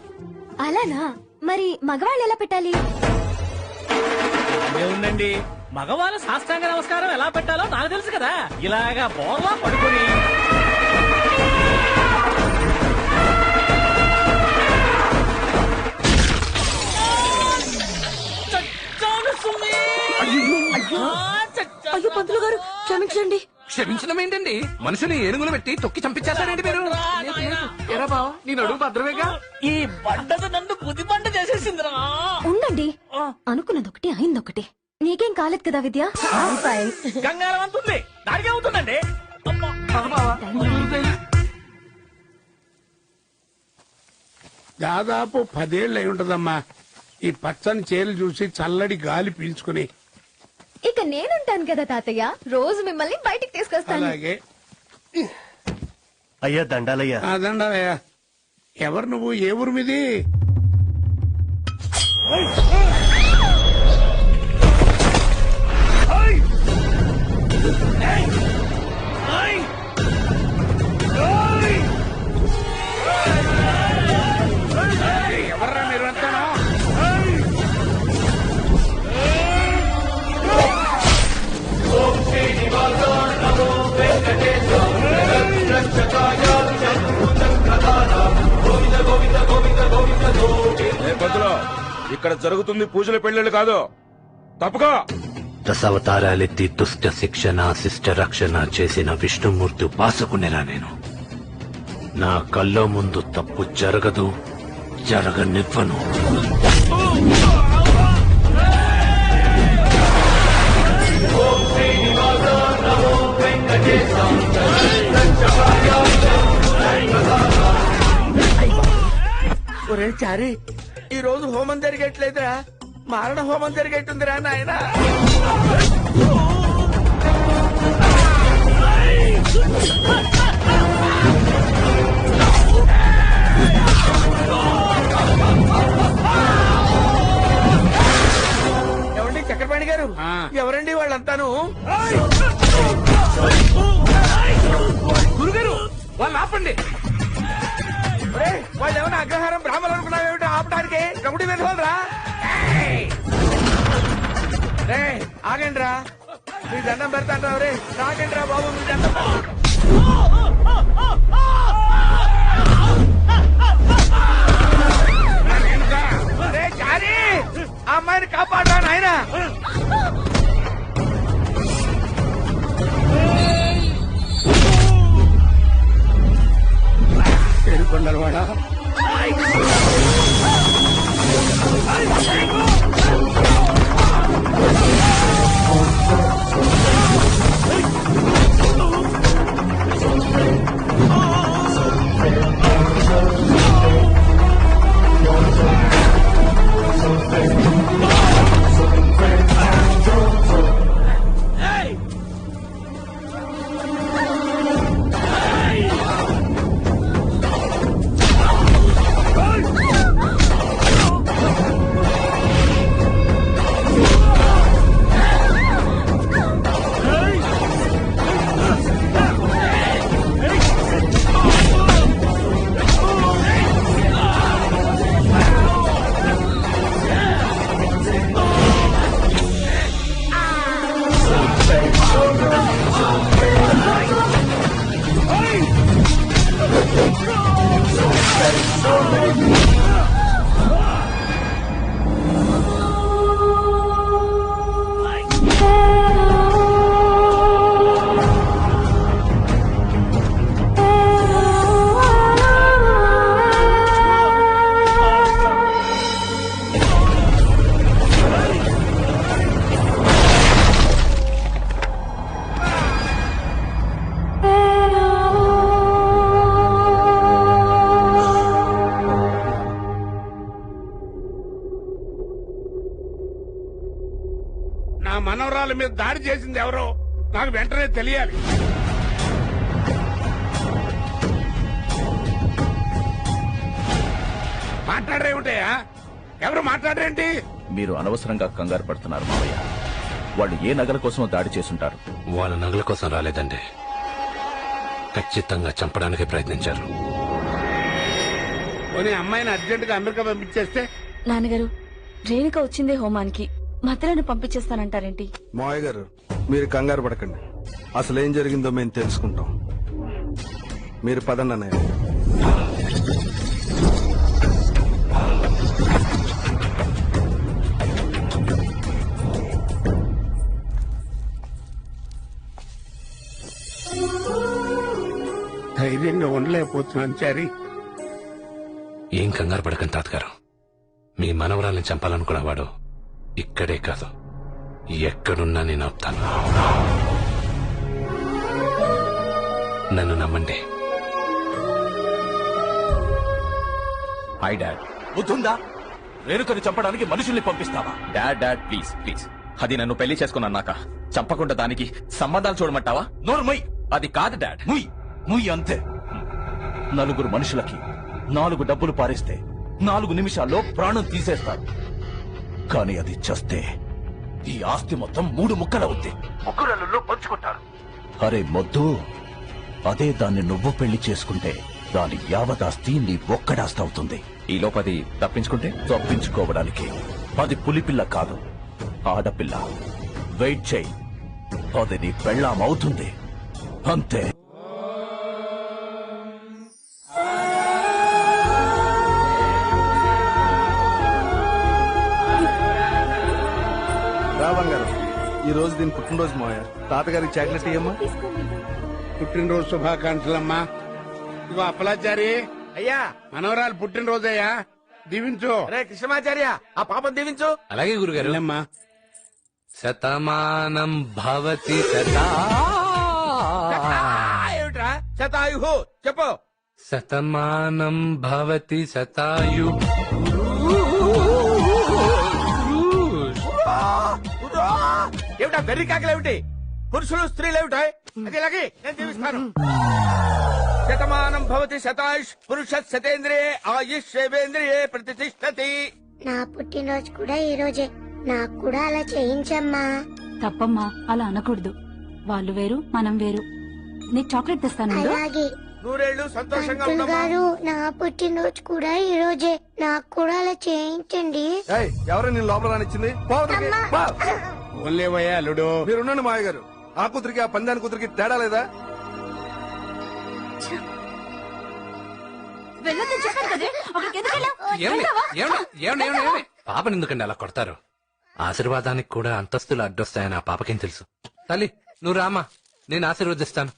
అలానా? మరి మగవాళ్ళు ఎలా పెట్టాలి? ఏముందండి, మగవాళ్ళు సాష్టాంగ నమస్కారం ఎలా పెట్టాలో నాకు తెలుసు కదా. ఇలాగా బోర్లా పడుకొని అయ్యో పంతులు గారు, క్షమించండి. క్షమించడం ఏంటండి, మనుషుని ఏనుగులు పెట్టి తొక్కి చంపించేస్తారండి మీరు. ఎరా బావా, నీ నడుము భద్రమేగా? ఈ బండది నన్ను బుద్ధి బండ చేసేసిందిరా. ఉండండి, అనుకున్నదొకటి అయిందొకటి. నీకేం కాలేదు కదా విద్య? గంగారం అంతుంది, దాడిగా అవుతుందండి. దాదాపు 10 ఏళ్ళు అయి ఉంటదమ్మా ఈ పచ్చని చీరలు చూసి చల్లడి గాలి పీల్చుకుని. ఇక నేనుంటాను కదా తాతయ్య, రోజు మిమ్మల్ని బయటికి తీసుకొస్తాను. అలాగే. అయ్యా దండాలయ్యా. దండాలయ్యా. ఎవరు నువ్వు? ఏ ఊరు మీది? ఎవర్రా మీరు అంటాను? ఇక్కడ జరుగుతుంది పూజల పెళ్లిళ్ళు కాదు, తప్పుకో. దశావతారాలెత్తి దుష్ట శిక్షణ శిష్ట రక్షణ చేసిన విష్ణుమూర్తి ఉపాసకునేరా నేను. నా కళ్ళ ముందు తప్పు జరగదు, జరగనివ్వను. ఒరే చారి, ఈ రోజు హోమం జరిగేట్లేదురా, మారణ హోమం జరిగేట్టుందిరా నాయన. ఏమండి చక్రపాణి గారు, ఎవరండి వాళ్ళంతాను? గురుగారు, వాళ్ళు ఆపండి. వాళ్ళు ఏమైనా అగ్రహారం బ్రాహ్మణులు అనుకున్నావేమిటో ఆపడానికి? రౌడీ వెధవలరా. రే ఆగండి రా, మీ దండం పెడతాను రే. రాగండి రా బాబు, మీ దండం. ఆ అమ్మాయిని కాపాడా నాయన. ఏడుకొండలవాడా నా మనవరాల మీద దాడి చేసింది ఎవరో నాకు వెంటనే తెలియాలి. మాట్లాడరేమిటయా? ఎవరు మాట్లాడరేంటి? మీరు అనవసరంగా కంగారు పడుతున్నారు మావయ్య. వాళ్ళు ఏ నగల కోసం దాడి చేసుంటారు? వాళ్ళ నగల కోసం రాలేదండి, ఖచ్చితంగా చంపడానికి ప్రయత్నించారు. పోనీ అమ్మాయిని అర్జెంట్ గా అమెరికా పంపించేస్తే? నాన్నగారు, రేణుక వచ్చిందే హోమానికి, మధ్యలోనే పంపించేస్తానంటారేంటి? మావయ్య గారు, మీరు కంగారు పడకండి. అసలు ఏం జరిగిందో మేము తెలుసుకుంటాం. మీరు పదండి అన్నయ్య. ధైర్యంగా ఉండలేకపోతున్నాను చారి. ఏం కంగారు పడకండి తాతగారు. మీ మనవరాల్ని చంపాలనుకున్నవాడు ఇక్కడే కాదు, ఎక్కడున్నా నేను ఆపుతాను. నన్ను నమ్మండి. Hi dad. బుద్ధుందా? రేణుకని చంపడానికి మనుషుల్ని పంపిస్తావా? డాడ్ డాడ్ ప్లీజ్ ప్లీజ్, అది నన్ను పెళ్లి చేసుకున్నాక చంపకుండా దానికి సంబంధాలు చూడమంటావా? నోర్మై, అది కాదు డాడ్. ముయ్ అంతే. నలుగురు మనుషులకి 4 డబ్బులు పారేస్తే 4 నిమిషాల్లో ప్రాణం తీసేస్తారు. కానీ అది చస్తే ఈ ఆస్తి మొత్తం 3 ముక్కలవుద్ది. ముగ్గురల్లో పంచుకుంటారు. అరే మొద్దు, అదే దాన్ని నువ్వు పెళ్లి చేసుకుంటే దాని యావదాస్తి నీ ఒక్కడాస్తి అవుతుంది. ఈ లోపది తప్పించుకుంటే? తప్పించుకోవడానికి అది పులిపిల్ల కాదు, ఆడపిల్ల. వెయిట్ చేయి, అది నీ పెళ్ళాం అవుతుంది. అంతే. రావం గారు, ఈ రోజు దీని పుట్టినరోజు మావయ్య. తాతగారికి చాక్లెట్ ఇయ్యమ్మా. పుట్టినరోజు శుభాకాంక్షలమ్మా. ఇగో అప్పలాచారి, అయ్యా మనవరాలు పుట్టినరోజయ్యా, దీవించు. రే కృష్ణమాచార్య, ఆ పాపం దీవించు. అలాగే గురుగారు. వెళ్ళమ్మా. శతమానం భవతి శతా. ఏమిట్రా శతాయు? చెప్పు. శతమానం భవతి శతాయు. ఏమిటా వెర్రి కాకలేమిటి? పురుషులు స్త్రీలు ఏమిటా? అది ఇలాగే నేను దీవిస్తాను. శతమానం భవతి శతాయుష్ పురుష శతేంద్రియే ఆయుష్ శేవేంద్రియే ప్రతిష్టతి. నా పుట్టినరోజు కూడా ఈ రోజే, నాకు కూడా అలా చేయించమ్మా. తప్పమ్మా, అలా అనకూడదు. వాళ్ళు వేరు, మనం వేరు. నీకు చాక్లెట్ తెస్తాను. అలాగే. నూరేళ్లు సంతోషంగా అంకుల్ ఉండమ్మా. గారు, నా పుట్టినరోజు కూడా ఈ రోజే, నాకు కూడా అలా చేయించండి. ఎవరు నేను లోపల రానిచ్చింది? ఓన్లేవయ్యా అల్లుడు. మీరున్నాను మావయ్య గారు. ఆ కూతురికి ఆ పందాని కూతురికి తేడా లేదా? వెళ్ళొద్దని చెప్పాను కదే, అక్కడికి ఎందుకు వెళ్ళావు? ఏమండి? వెళ్తావా? ఏమండి? ఏమండి? ఏమండి? ఏమండి? పాపని ఎందుకండి అలా కొడతారు? ఆశీర్వాదానికి కూడా అంతస్తులు అడ్డొస్తాయని ఆ పాపకేం తెలుసు? తల్లి నువ్వు రామా, నేను ఆశీర్వదిస్తాను.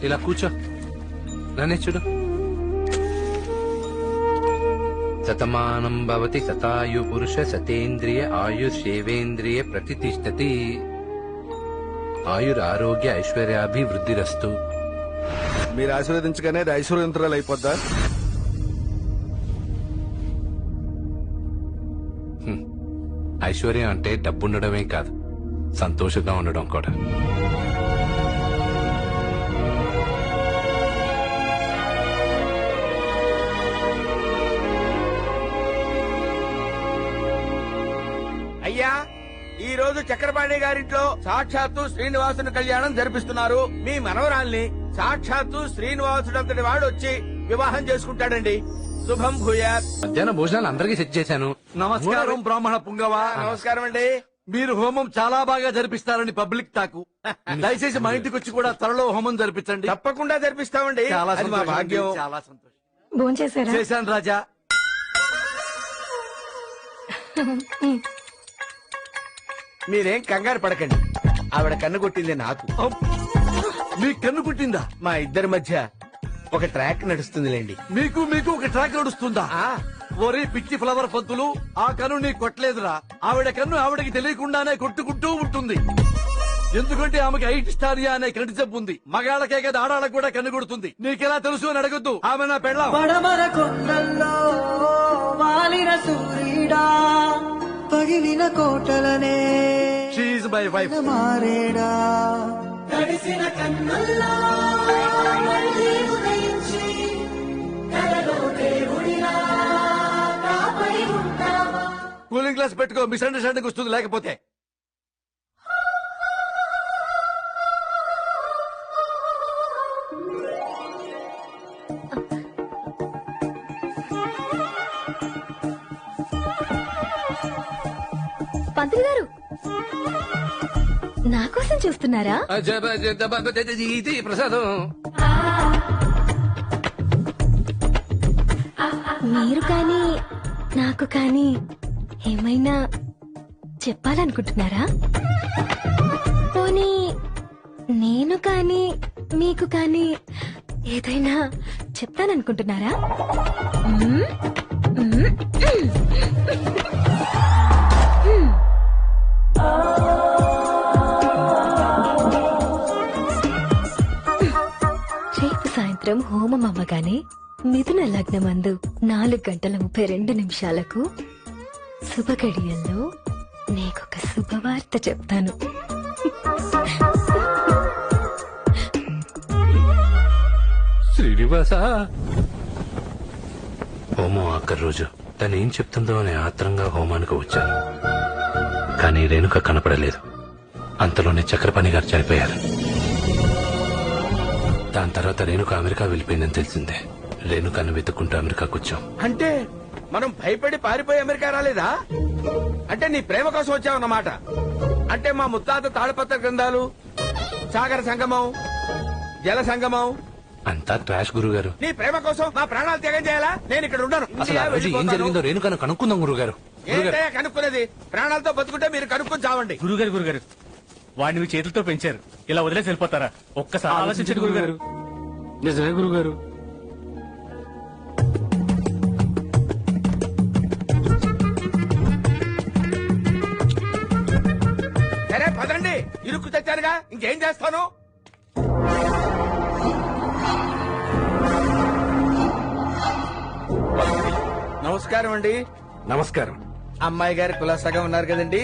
ఇలా కూర్చో, నన్నే చూడు. శతమానం భవతి శతాయు పురుష సతేంద్రియ ఆయుషేవేంద్రియ ప్రతిష్టతి. ఆయురారోగ్య ఐశ్వర్యాభివృద్ధిరస్తు. మీరు ఆశీర్వదించగానే అది ఐశ్వర్యంతురాలు అయిపోద్దా? ఐశ్వర్యం అంటే డబ్బుండడమే కాదు, సంతోషంగా ఉండడం కూడా. అయ్యా, ఈ రోజు చక్రపాణి గారింట్లో సాక్షాత్తు శ్రీనివాసుని కళ్యాణం జరిపిస్తున్నారు. మీ మనవరాల్ని సాక్షాత్తు శ్రీనివాసుడంతటి వాడు వచ్చి వివాహం చేసుకుంటాడండి. శుభం భూయాత్. మధ్యాహ్న భోజనాలు అందరికీ సెట్ చేశాను. నమస్కారం బ్రాహ్మణ పుంగవా. నమస్కారం అండి. మీరు హోమం చాలా బాగా జరిపిస్తారని పబ్లిక్ టాకు. దయచేసి మా ఇంటికి వచ్చి కూడా త్వరలో హోమం జరిపించండి. తప్పకుండా జరిపిస్తామండి. చాలా అది మా సంతోషం అండి, భాగ్యం. చాలా సంతోషం. భోంచేశారా? చేశాను రాజా. మీరేం కంగారు పడకండి, ఆవిడ కన్ను కొట్టింది నాకు. మీ కన్ను పుట్టిందా? మా ఇద్దరి మధ్య ఒక ట్రాక్ నడుస్తుందిలేండి. మీకు మీకు ఒక ట్రాక్ నడుస్తుందా? ఒరే పిచ్చి ఫ్లవర్ పంతులు, ఆ కన్ను నీ కొట్టలేదురా. ఆవిడ కన్ను ఆవిడకి తెలియకుండానే కొట్టుకుంటూ ఉంటుంది. ఎందుకంటే ఆమెకి ఐటిస్టారియా అనే కంటి జబ్బు ఉంది. మగాళ్ళకే కదా ఆడాళ్ళకు కూడా కన్ను కొడుతుంది. నీకెలా తెలుసు అని అడగొద్దు, ఆమె నా పెళ్ళాం. పడమర కొండల్లో వాలిన సూర్యుడా, పగిలిన కోటలనే షీఈ్ మై వైఫ్. మారేడా, తడిసిన కన్నుల్లో మళ్ళీ ఉదయించి కలలో దేవుడిలా కాపడి ఉంటావా. కూలింగ్ గ్లాస్ పెట్టుకో, మిస్అండర్స్టాండింగ్ వస్తుంది లేకపోతే. పంతులు గారు నా కోసం చూస్తున్నారా? ఇది ప్రసాదం. మీరు కానీ నాకు కానీ ఏమైనా చెప్పాలనుకుంటున్నారా? పోనీ నేను కానీ మీకు కానీ ఏదైనా చెప్తాననుకుంటున్నారా? మ్మ్? మ్మ్? రేపు సాయంత్రం హోమం అవ్వగానే మిథున లగ్నమందు 4:32 శుభగడియల్లో నీకొక శుభవార్త చెప్తాను. శ్రీనివాస. హోమం ఆఖరి రోజు తనేం చెప్తుందో అని ఆత్రంగా హోమానికి వచ్చాను. కానీ రేణుక కనపడలేదు. అంతలోనే చక్రపాణి గారు చనిపోయారు. దాని తర్వాత రేణుక అమెరికా వెళ్ళిపోయిందని తెలిసిందే. రేణుకను వెతుక్కుంటూ అమెరికాకు వచ్చాం. అంటే మనం భయపడి పారిపోయి అమెరికా రాలేదా? అంటే నీ ప్రేమ కోసం వచ్చావన్నమాట. అంటే మా ముత్తాత తాళపత్ర గ్రంథాలు, సాగర సంగమం, జల సంగమం అంతా ట్రాష్ గురువు గారు. నీ ప్రేమ కోసం నా ప్రాణాలు త్యాగం చేయాలా? నేను ఇక్కడ ఉన్నాను. అసలు ఆ రోజు ఏం జరిగిందో రేణుకను కనుక్కుందాం గురుగారు. ఏంటయ్యా కనుక్కునేది? ప్రాణాలతో బతుకుంటే మీరు కనుక్కొని చావండి. గురుగారు వాడిని మీ చేతులతో పెంచారు, ఇలా వదిలేసి వెళ్ళిపోతారా? ఒక్కసారి ఆలోచించండి గురుగారు. నిజమే గురుగారు. సరే పదండి, ఇరుక్కు తెచ్చారుగా ఇంకేం చేస్తాను. నమస్కారం అండి. నమస్కారం. అమ్మాయి గారు కులాసాగా ఉన్నారు కదండి?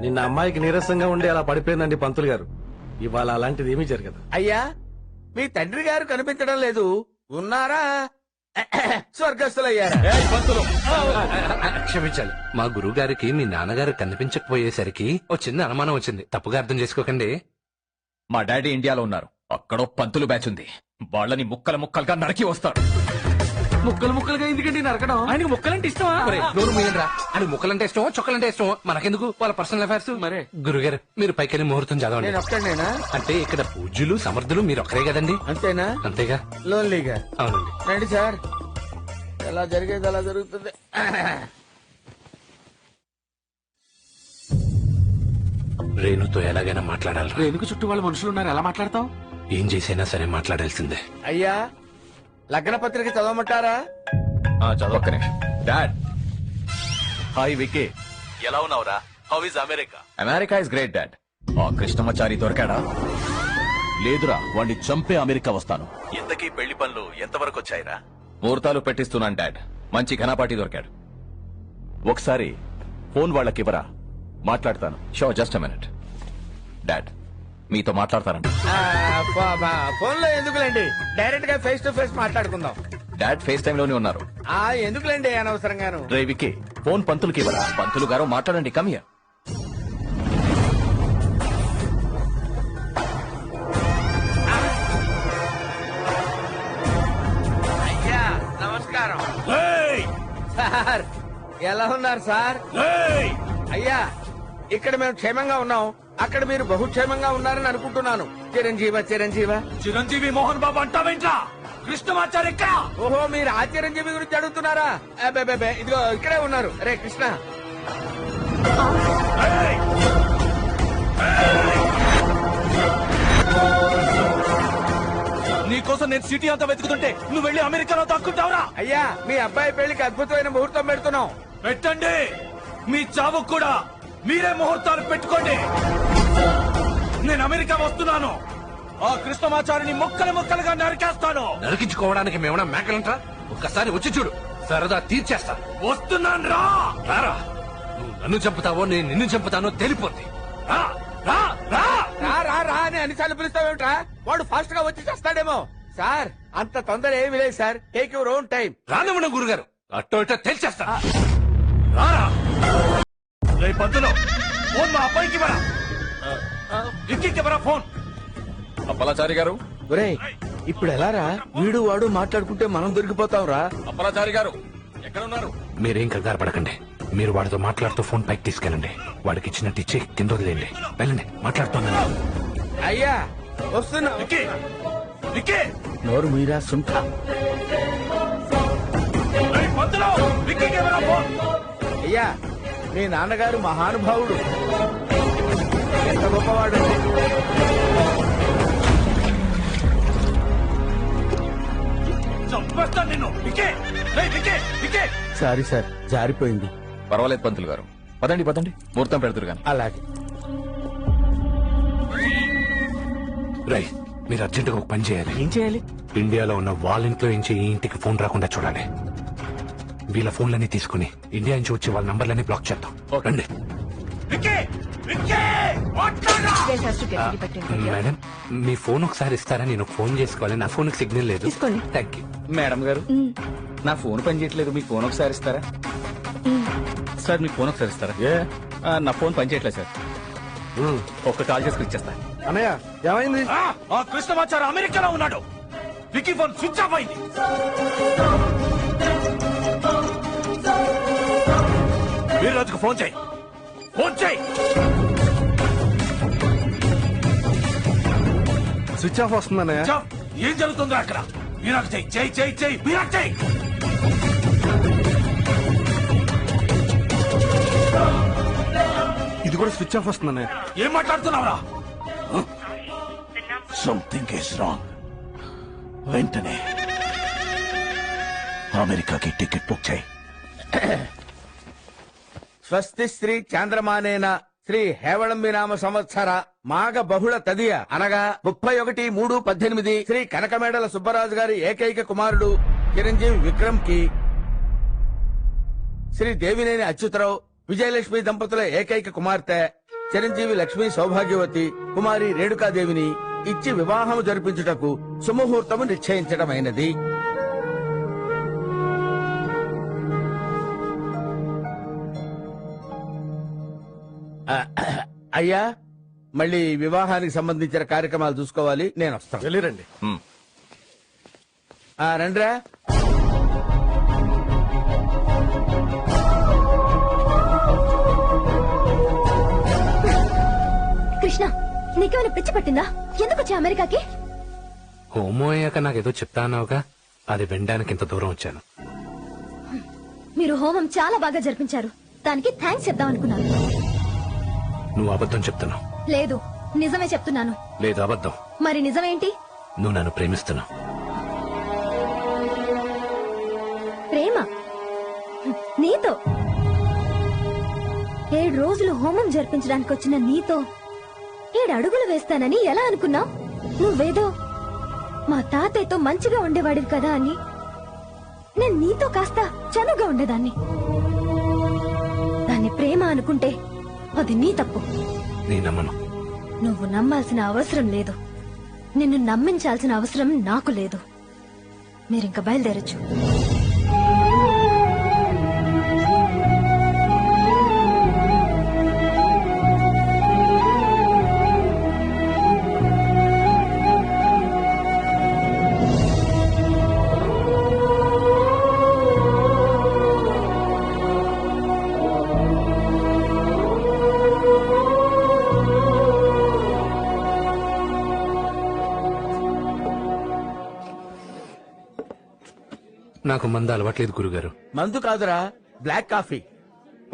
నిన్న అమ్మాయికి నీరసంగా ఉండి అలా పడిపోయిందండి పంతులు గారు. ఇవాళ అలాంటిది ఏమీ జరగదు. అయ్యా, మీ తండ్రి గారు కనిపించడం లేదు. ఉన్నారా? స్వర్గస్థులయ్యారా? క్షమించాలి. మా గురువు గారికి మీ నాన్నగారు కనిపించకపోయేసరికి ఓ చిన్న అనుమానం వచ్చింది. తప్పుగా అర్థం చేసుకోకండి. మా డాడీ ఇండియాలో ఉన్నారు. అక్కడో పంతులు బ్యాచ్ ఉంది. వాళ్ళని ముక్కలు ముక్కలుగా నరికి వస్తారు. ముక్కలు ముక్కలుగా ఎందుకండి నరకడం? ఆయనకి ముక్కలంటే ఇష్టమా? నోరు మూయండిరా. అని ముక్కలంటే ఇష్టమో చొక్కలంటే ఇష్టమో మనకెందుకు, వాళ్ళ పర్సనల్ అఫైర్స్. మరే గురుగారు మీరు పైకెళ్ళి ముహూర్తం చదవండి. నేను ఒక్కడేనా? అంటే ఇక్కడ పూజ్యులు సమర్థులు మీరు ఒక్కరే కదండి. అంతేనా? అంతేగా. లోన్లీగా. అవునండి. రండి సార్. ఎలా జరిగేది అలా జరుగుతుంది. రేణుతో ఎలాగైనా మాట్లాడాలి. రేణుకు చుట్టూ వాళ్ళ మనుషులు ఉన్నారు, ఎలా మాట్లాడతావు? ఏం చేసైనా సరే మాట్లాడాల్సిందే. అయ్యా లగ్న పత్రిక చదవమంటారా? చదవక్కనే. డాడ్, హాయ్ వికీ, ఎలా ఉన్నావురా? How is America? America is great dad. ఆ కృష్ణమాచారి దొరికాడా? లేదురా, వాణ్ణి చంపే అమెరికా వస్తాను. ఇంతకీ పెళ్లి పనులు ఎంతవరకు వచ్చాయిరా? ముహూర్తాలు పెట్టిస్తున్నాను డాడ్. మంచి ఘనపాటి దొరికాడు. ఒకసారి ఫోన్ వాళ్ళకివ్వరా, మాట్లాడతాను. Show, just minute. డాడ్, మీతో మాట్లాడతారంట. ఫోన్ లో ఎందుకులేండి, డైరెక్ట్ గా ఫేస్ టు ఫేస్ మాట్లాడుకుందాం. డాడ్ ఫేస్ టైమ్ లోనే ఉన్నారు. ఎందుకులేండి అనవసరంగాను. రే వికీ, ఫోన్ పంతులకి ఇవ్వరా. పంతులు గారు మాట్లాడండి. Come here. అయ్యా నమస్కారం. సార్ ఎలా ఉన్నారు సార్? అయ్యా ఇక్కడ మేము క్షేమంగా ఉన్నాం, అక్కడ మీరు బహుక్షేమంగా ఉన్నారని అనుకుంటున్నాను. చిరంజీవ చిరంజీవ చిరంజీవి మోహన్ బాబు అంటావేంట్రా? కృష్ణమాచారి ఎక్కడ? ఓహో, మీరు ఆ చిరంజీవి గురించి అడుగుతున్నారా? అబ్బే ఇదిగో ఇక్కడే ఉన్నారు. రే కృష్ణ, నీకోసం నేను సిటీ అంతా వెతుకుతుంటే నువ్వు వెళ్ళి అమెరికాలో దక్కుంటావురా? అయ్యా మీ అబ్బాయి పెళ్లికి అద్భుతమైన ముహూర్తం పెడుతున్నాం. పెట్టండి, మీ చావు కూడా మీరే ముహూర్తాలు పెట్టుకోండి. నేను అమెరికా వస్తున్నాను. ఆ కృష్ణమాచారిని ముక్కలు ముక్కలుగా నరికేస్తాను. నరికించుకోవడానికి మేమన్నా మేకలంటా? ఒక్కసారి వచ్చి చూడు, సరదా తీర్చేస్తా. వస్తున్నాను రా. రారా, నువ్వు నన్ను చంపుతావో నేను నిన్ను చంపుతానో తెలిపోద్ది. రా రా రా రా రా రా అని అన్నిసార్లు పిలుస్తావేమిట్రా? వాడు ఫాస్ట్ గా వచ్చి చేస్తాడేమో. సార్ అంత తొందర ఏమీ లేదు sir, take your own time. రానివ్వడం గురుగారు, అట్టో ఇట్టో తెలిచేస్తా. రారా. రేపు పంతులు ఫోన్ మా అబ్బాయికి ఇవ్వరా. విక్కీకి ఇవ్వరా ఫోన్. అప్పలాచారి గారు. ఒరేయ్ ఇప్పుడు ఎలా రా? వీడు వాడు మాట్లాడుకుంటే మనం దొరికిపోతాం రా. అప్పలాచారి గారు ఎక్కడ ఉన్నారు? మీరేం కంగారు పడకండి. మీరు వాడితో మాట్లాడుతూ ఫోన్ పైకి తీసుకెళ్ళండి. వాడికి ఇచ్చినట్టు ఇచ్చి కింద వదిలేండి. వెళ్ళండి, మాట్లాడుతున్నాను. అయ్యా వస్తున్నా. విక్కీ, విక్కీ, నోరు మీరా సుంఠ. రేయ్ పంతులు, విక్కీకి ఇవ్వరా ఫోన్. అయ్యా మీ నాన్నగారు మహానుభావుడు, ఎంత గొప్పవాడు. చంపేస్తాను నిన్ను. విక్కీ, రేయ్ విక్కీ, విక్కీ. సారీ సార్, జారిపోయింది. పర్వాలేదు పంతులు గారు, పదండి పదండి, ముహూర్తం పెడతారు కానీ. అలాగే. రై, మీరు అర్జెంటుగా ఒక పని చేయాలి. ఏం చేయాలి? ఇండియాలో ఉన్న వాళ్ళ ఇంట్లో నుంచి ఈ ఇంటికి ఫోన్ రాకుండా చూడాలి. వీళ్ళ ఫోన్లన్నీ తీసుకుని ఇండియా నుంచి వచ్చే వాళ్ళ నంబర్లన్నీ బ్లాక్ చేద్దాం. రండి. విక్కీ, విక్కీ, మాట్లాడరా. మేడం, మీ ఫోన్ ఒకసారి ఇస్తారా? నేను ఫోన్ చేసుకోవాలి, నా ఫోన్ సిగ్నల్ లేదు. తీసుకోండి. Thank you. మేడం గారు, నా ఫోన్ పని చేయట్లేదు, మీ ఫోన్ ఒకసారి ఇస్తారా? సార్ మీ ఫోన్ ఒకసారి ఇస్తారా? నా ఫోన్ పని చేయట్లేదు సార్, ఒక్క కాల్ చేసుకుని ఇచ్చేస్తా. అన్నయ్య ఏమైంది? ఆ కృష్ణమాచారి అమెరికాలో ఉన్నాడు. విక్కీ ఫోన్ స్విచ్ ఆఫ్ అయింది. వీర్రాజుకు ఫోన్ చేయి, ఫోన్ చేయి. స్విచ్ ఆఫ్ వస్తుంది అన్నయ్య. చావ్, ఏం జరుగుతుందో అక్కడ? వీరాకు చెయ్యి, చెయ్యి చెయ్యి చెయ్యి, వీరాకు చెయ్యి. ఇది కూడా స్విచ్ ఆఫ్ వస్తుంది అన్నయ్య. ఏం మాట్లాడుతున్నావురా? Something is wrong. వెంటనే అమెరికాకి టికెట్ బుక్ చేయి. స్వస్తి శ్రీ చాంద్రమానేన శ్రీ హేవళంబి నామ సంవత్సర మాఘ బహుళ తదియ అనగా 31/3/18 శ్రీ కనకమేడల సుబ్బరాజు గారి ఏకైక కుమారుడు చిరంజీవి విక్రమ్ కి శ్రీ దేవినేని అచ్యుతరావు విజయలక్ష్మి దంపతుల ఏకైక కుమార్తె చిరంజీవి లక్ష్మీ సౌభాగ్యవతి కుమారి రేణుకాదేవిని ఇచ్చి వివాహము జరిపించుటకు సుముహూర్తము నిశ్చయించడమైనది. అయ్యా మళ్ళీ వివాహానికి సంబంధించిన కార్యక్రమాలు చూసుకోవాలి, నేను వస్తాను. వెళ్ళిరండి. రండ్రా. కృష్ణ, నీకేమైనా పిచ్చి పట్టిందా? ఎందుకు వచ్చా అమెరికాకి? హోమో అయ్యాక నాకేదో చెప్తా అన్నావుగా, అది వినడానికి ఇంత దూరం వచ్చాను. మీరు హోమం చాలా బాగా జరిపించారు. దానికి థ్యాంక్స్ చెప్దాం అనుకున్నాను. నువ్వు అబద్ధం చెప్తున్నావు. లేదు, నిజమే చెప్తున్నాను. లేదు, అబద్ధం. మరి నిజమేంటి? నువ్వు నన్ను ప్రేమిస్తున్నావు. ప్రేమ నీతో 7 రోజులు హోమం జరిపించడానికి వచ్చిన నీతో 7 అడుగులు వేస్తానని ఎలా అనుకున్నావు? నువ్వేదో మా తాతయ్యతో మంచిగా ఉండేవాడివి కదా అని నేను నీతో కాస్త చనువుగా ఉండేదాన్ని. దాన్ని ప్రేమ అనుకుంటే అది నీ తప్పు. నీ నమ్మను. నువ్వు నమ్మాల్సిన అవసరం లేదు. నిన్ను నమ్మించాల్సిన అవసరం నాకు లేదు. మీరింక బయలుదేరొచ్చు. నాకు మంద అలవాట్లేదు గురుగారు. మందు కాదురా, బ్లాక్ కాఫీ.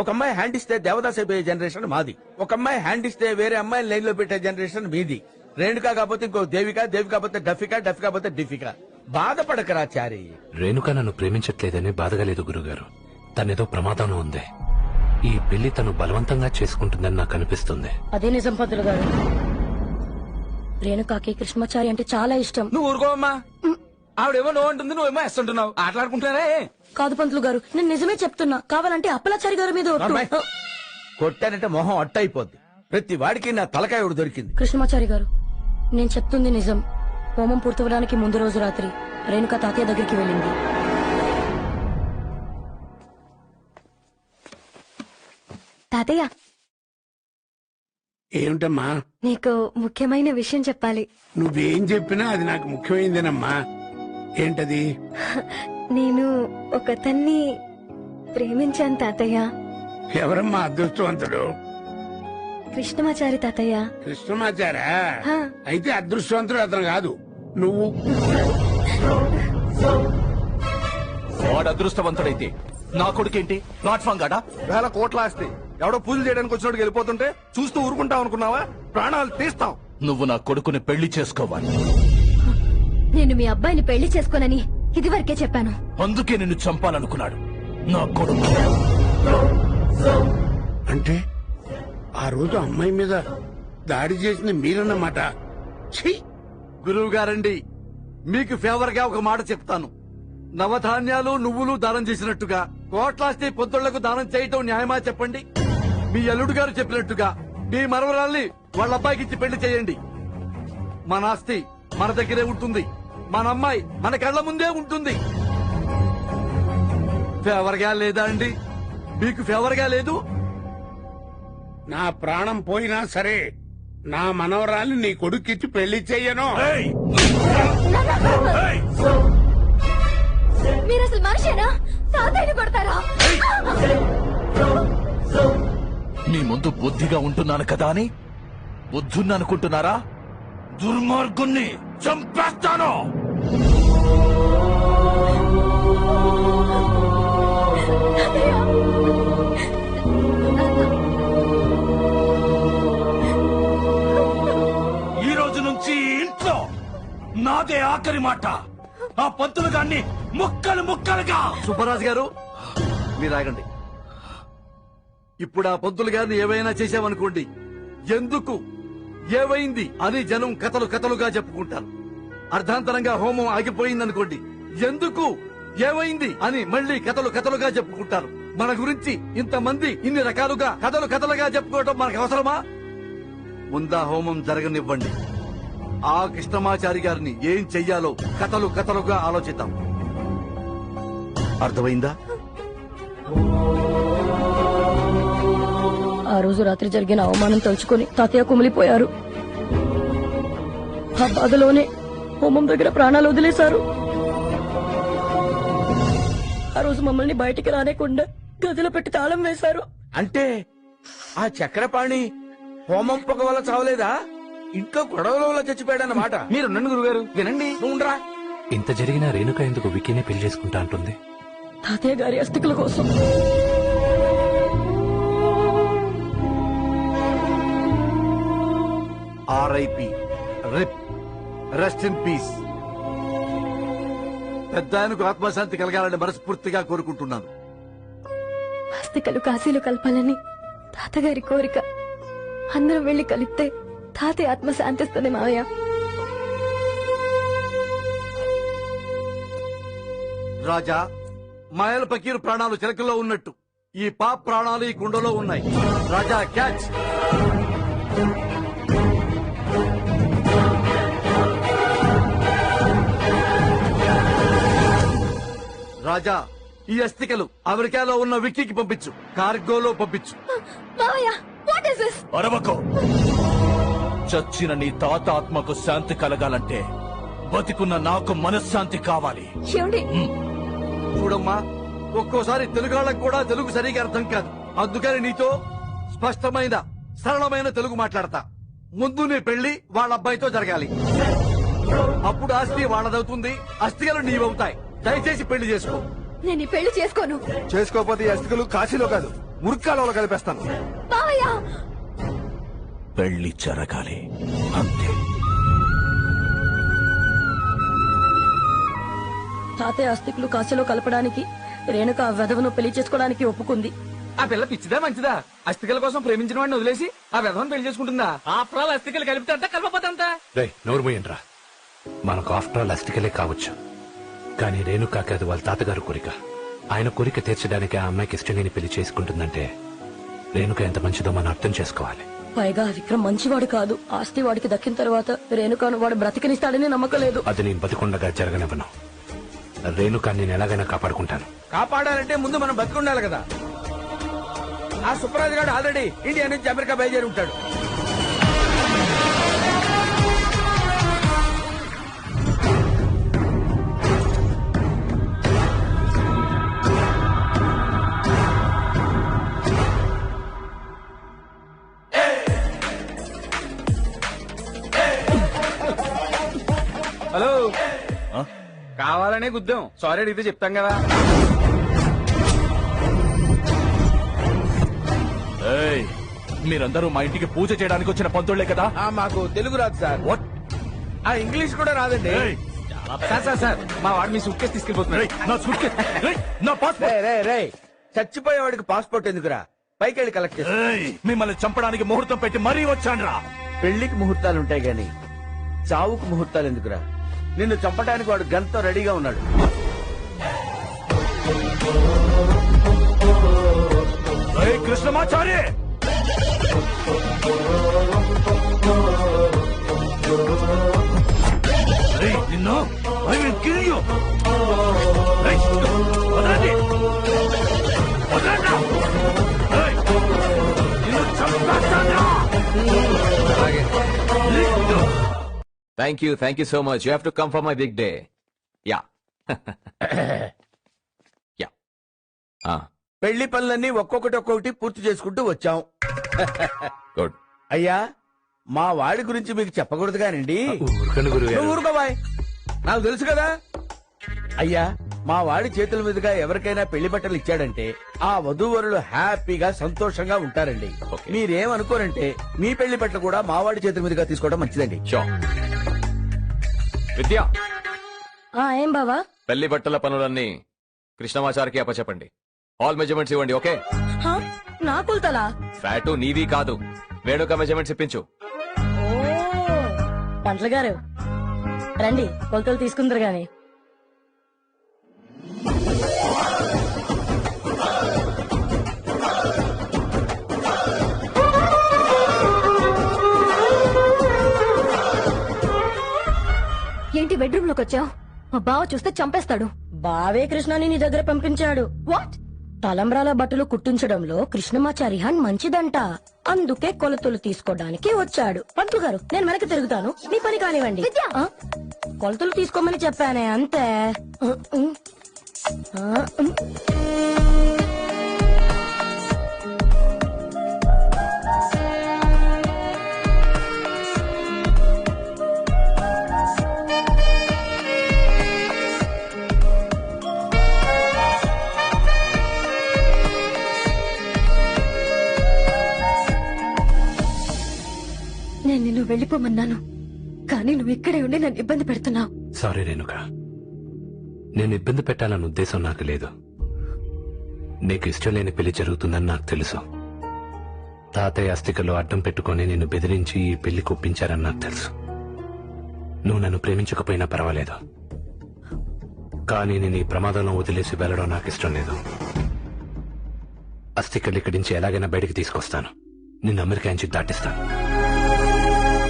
ఒక అమ్మాయి హ్యాండ్ ఇస్తే దేవదాస్ అయిపోయే జనరేషన్ మాది. ఒక అమ్మాయి హ్యాండ్ ఇస్తే వేరే అమ్మాయి లైన్ లో పెట్టే జనరేషన్ మీది. రేణుకా కాకపోతే ఇంకో దేవిక, దేవి కాకపోతే డఫికా, డఫి కాకపోతే డిఫికా. బాధపడకరా చారి. రేణుక నన్ను ప్రేమించట్లేదని బాధగా లేదు గురుగారు. తనేదో ప్రమాదంలో ఉంది. ఈ పెళ్లి తను బలవంతంగా చేసుకుంటుందని నాకు అనిపిస్తుంది. అదే నిజం పంతులు గారు. రేణుకాకి కృష్ణమాచారి అంటే చాలా ఇష్టం. నువ్వు ఊరుకోవమ్మా. ఆవిడేమో నో అంటుంది, నువ్వేమో ఎస్ అంటున్నావు. ఆటలాడుకుంటారే. కాదు పంతులు గారు, నేను నిజమే చెప్తున్నా. కావాలంటే అప్పలాచారి గారి మీద ఒట్టు. కొట్టానంటే మొహం అట్టయిపోద్ది. ప్రతి వాడికి నా తలకాయ ఒకటి దొరికింది. కృష్ణమాచారి గారు, నేను చెప్తుంది నిజం. హోమం పూర్తవడానికి ముందు రోజు రాత్రి రేణుక తాతయ్య దగ్గరికి వెళ్ళింది. తాతయ్య, ఏమిటమ్మా? నీకు ముఖ్యమైన విషయం చెప్పాలి. నువ్వేం చెప్పినా అది నాకు ముఖ్యమైందేనమ్మా. ఏంటది? నేను ఒకతన్ని ప్రేమించాను తాతయ్య. ఎవరమ్మా అదృష్టవంతుడు? కృష్ణమాచారి తాతయ్య. కృష్ణమాచారా? హా. అయితే అదృష్టవంతుడు అతను కాదు, నువ్వు. వాడు అదృష్టవంతుడైతే నా కొడుకేంటి ప్లాట్ఫామ్ గాడా? 1000 కోట్ల ఆస్తి ఎవడో పూజలు చేయడానికి వచ్చినట్టు వెళ్ళిపోతుంటే చూస్తూ ఊరుకుంటావు అనుకున్నావా? ప్రాణాలు తీస్తాం. నువ్వు నా కొడుకుని పెళ్లి చేసుకోవాలి. నేను మీ అబ్బాయిని పెళ్లి చేసుకోనని ఇదివరకే చెప్పాను. అందుకే నిన్ను చంపాలనుకున్నాడు నా కొడుకు. అంటే ఆ రోజు అమ్మాయి మీద దాడి చేసింది మీరన్నమాట. గురువు గారండి, మీకు ఫేవర్ గా ఒక మాట చెప్తాను. నవధాన్యాలు నువ్వులు దానం చేసినట్టుగా కోట్లాస్తి పొద్దుళ్లకు దానం చేయటం న్యాయమా చెప్పండి? మీ అల్లుడు గారు చెప్పినట్టుగా మీ మనవరాల్ని వాళ్ళ అబ్బాయికి ఇచ్చి పెళ్లి చేయండి. మన ఆస్తి మన దగ్గరే ఉంటుంది, మన అమ్మాయి మన కళ్ళ ముందే ఉంటుంది. ఫేవర్ గా లేదా అండి? మీకు ఫేవర్ గా లేదు? నా ప్రాణం పోయినా సరే నా మనవరాల్ని నీ కొడుక్కిచ్చి పెళ్లి చెయ్యను. మీరు అసలు మనిషేనా? తాతయ్యని కొడతారా? నీ ముందు బుద్ధిగా ఉంటున్నాను కదా అని బుద్ధున్ననుకుంటున్నారా? దుర్మార్గుణ్ణి చంపేస్తాను. ఈ రోజు నుంచి ఇంట్లో నాదే ఆఖరి మాట. ఆ పంతులు గాన్ని ముక్కలు ముక్కలుగా. సుబ్బరాజు గారు, మీరు ఆగండి. ఇప్పుడు ఆ పంతులు గారిని ఏవైనా చేశామనుకోండి, ఎందుకు ఏవైంది అని జనం కథలు కథలుగా చెప్పుకుంటారు. అర్ధాంతరంగా హోమం ఆగిపోయిందనుకోండి, ఎందుకు ఏవైంది అని మళ్ళీ కథలు కథలుగా చెప్పుకుంటారు. మన గురించి ఇంతమంది ఇన్ని రకాలుగా కథలు కథలుగా చెప్పుకోవటం మనకు అవసరమా? ముందా హోమం జరగనివ్వండి. ఆ కృష్ణమాచారి గారిని ఏం చెయ్యాలో కథలు కథలుగా ఆలోచిద్దాం. అర్థమైందా? ఆ రోజు రాత్రి జరిగిన అవమానం తలుచుకుని తాతయ్య కుమిలిపోయారు. ఆ బాధలోనే హోమం దగ్గర ప్రాణాలు వదిలేశారు. ఆ రోజు మమ్మల్ని బయటికి రానేకుండా గదిలో పెట్టి తాళం వేశారు. అంటే ఆ చక్రపాణి హోమం పొగ వల్ల చావలేదా? ఇంట్లో గొడవల వల్ల చచ్చిపోయాడన్నమాట. మీరు నన్ను గురుగారు వినండి. నువ్వురా. ఇంత జరిగినా రేణుక ఎందుకు వికీనే పెళ్లి చేసుకుంటా అంటుంది? తాతయ్య గారి అస్థికల కోసం. RIP rip rest in peace. పెద్ద ఆయనకు ఆత్మశాంతి కలగాలని మనస్ఫూర్తిగా కోరుకుంటున్నాను. అస్థికలు కాశీలో కలపాలని తాతగారి కోరిక. అందరం వెళ్లి కలిపితే తాతయ్య ఆత్మ శాంతిస్తుంది మావయ్య. రాజా, మాయల పకీరు ప్రాణాలు చిలకల్లో ఉన్నట్టు ఈ పాప్ ప్రాణాలు ఈ కుండలో ఉన్నాయి. రాజా క్యాచ్. రాజా, ఈ అస్థికలు అమెరికాలో ఉన్న విక్కీకి పంపించు, కార్గోలో పంపించు. అరవకో. చచ్చిన నీ తాత ఆత్మకు శాంతి కలగాలంటే బతికున్న నాకు మనశ్శాంతి కావాలి. చూడమ్మా, ఒక్కోసారి తెలుగాళ్ళకు కూడా తెలుగు సరిగా అర్థం కాదు. అందుకని నీతో స్పష్టమైన సరళమైన తెలుగు మాట్లాడతా. ముందు నీ పెళ్లి వాళ్ళ అబ్బాయితో జరగాలి. అప్పుడు ఆస్తి వాళ్ళదవుతుంది, అస్థికలు నీవవుతాయి. దయచేసి పెళ్లి చేసుకో. నేను ఈ పెళ్లి చేసుకోను. చేసుకోకపోతే ఈ అస్థికలు కాశీలో కాదు మురుక్కాలలో కలిపేస్తాను. పెళ్లి జరగాలి అంతే. తాతయ్య అస్థికులు కాశీలో కలపడానికి రేణుక ఆ వెధవను పెళ్లి చేసుకోవడానికి ఒప్పుకుంది. ఆ పిల్ల పిచ్చిదా మంచిదా? అస్థికల కోసం ప్రేమించిన వాడిని వదిలేసి ఆ విధవను పెళ్లి చేసుకుంటుందా? ఆఫ్టర్ ఆల్ అస్థికలు కలిపితే అంతా కలపపోతే అంతా. నోరు మూయండ్రా. మనకు ఆఫ్టర్ ఆల్ అస్థికలే కావచ్చు, కానీ రేణుకాకి అది వాళ్ళ తాతగారు కోరిక. ఆయన కోరిక తీర్చడానికి ఆ అమ్మాయికి ఇష్టంగా పెళ్లి చేసుకుంటుందంటే రేణుక ఎంత మంచిదో మనం అర్థం చేసుకోవాలి. పైగా విక్రమ్ మంచివాడు కాదు. ఆస్తి వాడికి దక్కిన తర్వాత రేణుకాను వాడు బ్రతికనిస్తాడని నమ్మకం లేదు. అది నేను బతికుండగా జరగనివ్వను. రేణుకా నేను ఎలాగైనా కాపాడుకుంటాను. కాపాడాలంటే ముందు మనం బతికుండాలి కదా. ఆ సుప్రాజ్ గారు ఆల్రెడీ ఇండియా నుంచి అమెరికా బయలుదేరి ఉంటాడు. హలో, కావాలనే గుద్దాం. సారీ అడిగితే చెప్తాం కదా. మీరందరూ మా ఇంటికి పూజ చేయడానికి వచ్చిన పంతుళ్లే కదా? మాకు తెలుగు రాదు సార్. ఆ ఇంగ్లీష్ కూడా రాదండి. సార్ మా వాడు మీ సూట్ కేసు తీసుకెళ్ళిపోతున్నాడు. చచ్చిపోయేవాడికి పాస్పోర్ట్ ఎందుకురా? పైకెళ్ళి కలెక్ట్ చేస్తా. మిమ్మల్ని చంపడానికి ముహూర్తం పెట్టి మరీ వచ్చాన్రా. పెళ్లికి ముహూర్తాలుంటాయి గాని చావుకు ముహూర్తాలు ఎందుకురా? నిన్ను చంపడానికి వాడు గన్తో రెడీగా ఉన్నాడు. కృష్ణమాచారి, నిన్ను I will kill you. వదలండి, వదలండి. నిన్ను చంపేస్తాను. Thank you so much. You have to come for my big day. Yeah. Yeah. పెళ్లి పనులన్నీ ఒక్కొక్కటి పూర్తి చేసుకుంటూ వచ్చాం. Good. అయ్యా, మా వాడి గురించి మీకు చెప్పకూడదు కానండి. ఊరుకోబాయ్, నాకు తెలుసు కదా. అయ్యా, మా వాడి చేతుల మీదుగా ఎవరికైనా పెళ్లి బట్టలు ఇచ్చాడంటే ఆ వధూవరులు హ్యాపీగా సంతోషంగా ఉంటారండి. మీరేమనుకోరంటే మీ పెళ్లి బట్టలు కూడా మా వాడి చేతుల మీదుగా తీసుకోవడం మంచిదండి. విద్య, ఏం బావా? పెళ్లి బట్టల పనులన్నీ కృష్ణమాచారికి అప్పచెప్పండి. ఆల్ మెజర్మెంట్స్ ఇవ్వండి. ఓకే? నా కొలతలా? ఫ్యాటు నీవి కాదు, వేణుక మెజర్మెంట్స్ ఇప్పించు. పంటల గారు రండి, కొలతలు తీసుకుందరు గాని. ఏంటి బెడ్రూమ్ లోకి వచ్చావు? మా బావ చూస్తే చంపేస్తాడు. బావే కృష్ణని నీ దగ్గర పంపించాడు. వాట్? తలంబ్రాల బట్టలు కుట్టించడంలో కృష్ణమాచారి హాన్ మంచిదంట. అందుకే కొలతలు తీసుకోవడానికి వచ్చాడు. పంతులు గారు, నేను వెనక్కి తిరుగుతాను, మీ పని కానివ్వండి. కొలతలు తీసుకోమని చెప్పానే, అంతే. వెళ్ళిపోమన్నాను, కానీ నువ్వు ఇక్కడే ఉండి నన్ను ఇబ్బంది పెడుతున్నావు. సారీ రేణుక, నేను ఇబ్బంది పెట్టాలన్న ఉద్దేశం నాకు లేదు. నీకు ఇష్టం లేని పెళ్లి జరుగుతుందని నాకు తెలుసు. తాతయ్య అస్థికలో అడ్డం పెట్టుకుని నిన్ను బెదిరించి ఈ పెళ్లి ఒప్పించారని నాకు తెలుసు. నువ్వు నన్ను ప్రేమించకపోయినా పర్వాలేదు, కానీ నేను ఈ ప్రమాదంలో వదిలేసి వెళ్లడం నాకు ఇష్టం లేదు. అస్థికలు ఇక్కడి నుంచి ఎలాగైనా బయటికి తీసుకొస్తాను. నిన్ను అమెరికా నుంచి దాటిస్తాను.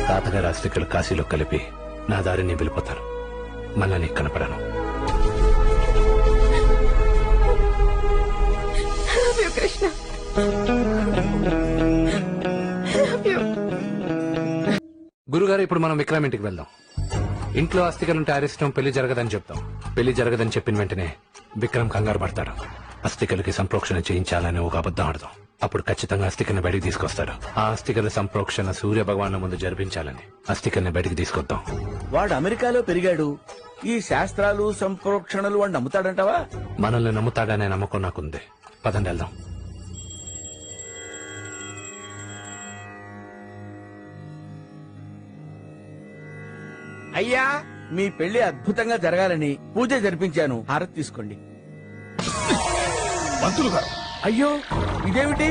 తాతగారి అస్థికలు కాశీలో కలిపి నా దారిని వెళ్ళిపోతాను. మళ్ళా నీకు కనపడను. కృష్ణ, గురుగారు, ఇప్పుడు మనం విక్రమ్ ఇంటికి వెళ్దాం. ఇంట్లో అస్థికలుంటే అరిష్టం, పెళ్లి జరగదని చెప్తాం. పెళ్లి జరగదని చెప్పిన వెంటనే విక్రమ్ కంగారు పడతాడు. అస్థికలకి సంప్రోక్షణ చేయించాలని ఒక అబద్ధం ఆడదాం. అప్పుడు ఖచ్చితంగా అస్థికల్ని బయటికి తీసుకొస్తాడు. ఆ అస్థికల సంప్రోక్షణ సూర్య భగవాన్ ముందు జరిపించాలని అస్థికల్ని బయటికి తీసుకొద్దాం. వాడు అమెరికాలో పెరిగాడు. ఈ శాస్త్రాలు సంప్రోక్షణలు వాడు నమ్ముతాడంటావా? మనల్ని నమ్ముతాడనే నమ్మకం నాకుంది. పదండి వెళ్దాం. అయ్యా, మీ పెళ్లి అద్భుతంగా జరగాలని పూజ జరిపించాను. హారతి తీసుకోండి. పంతులు గారు, అయ్యో, ఇదేమిటి?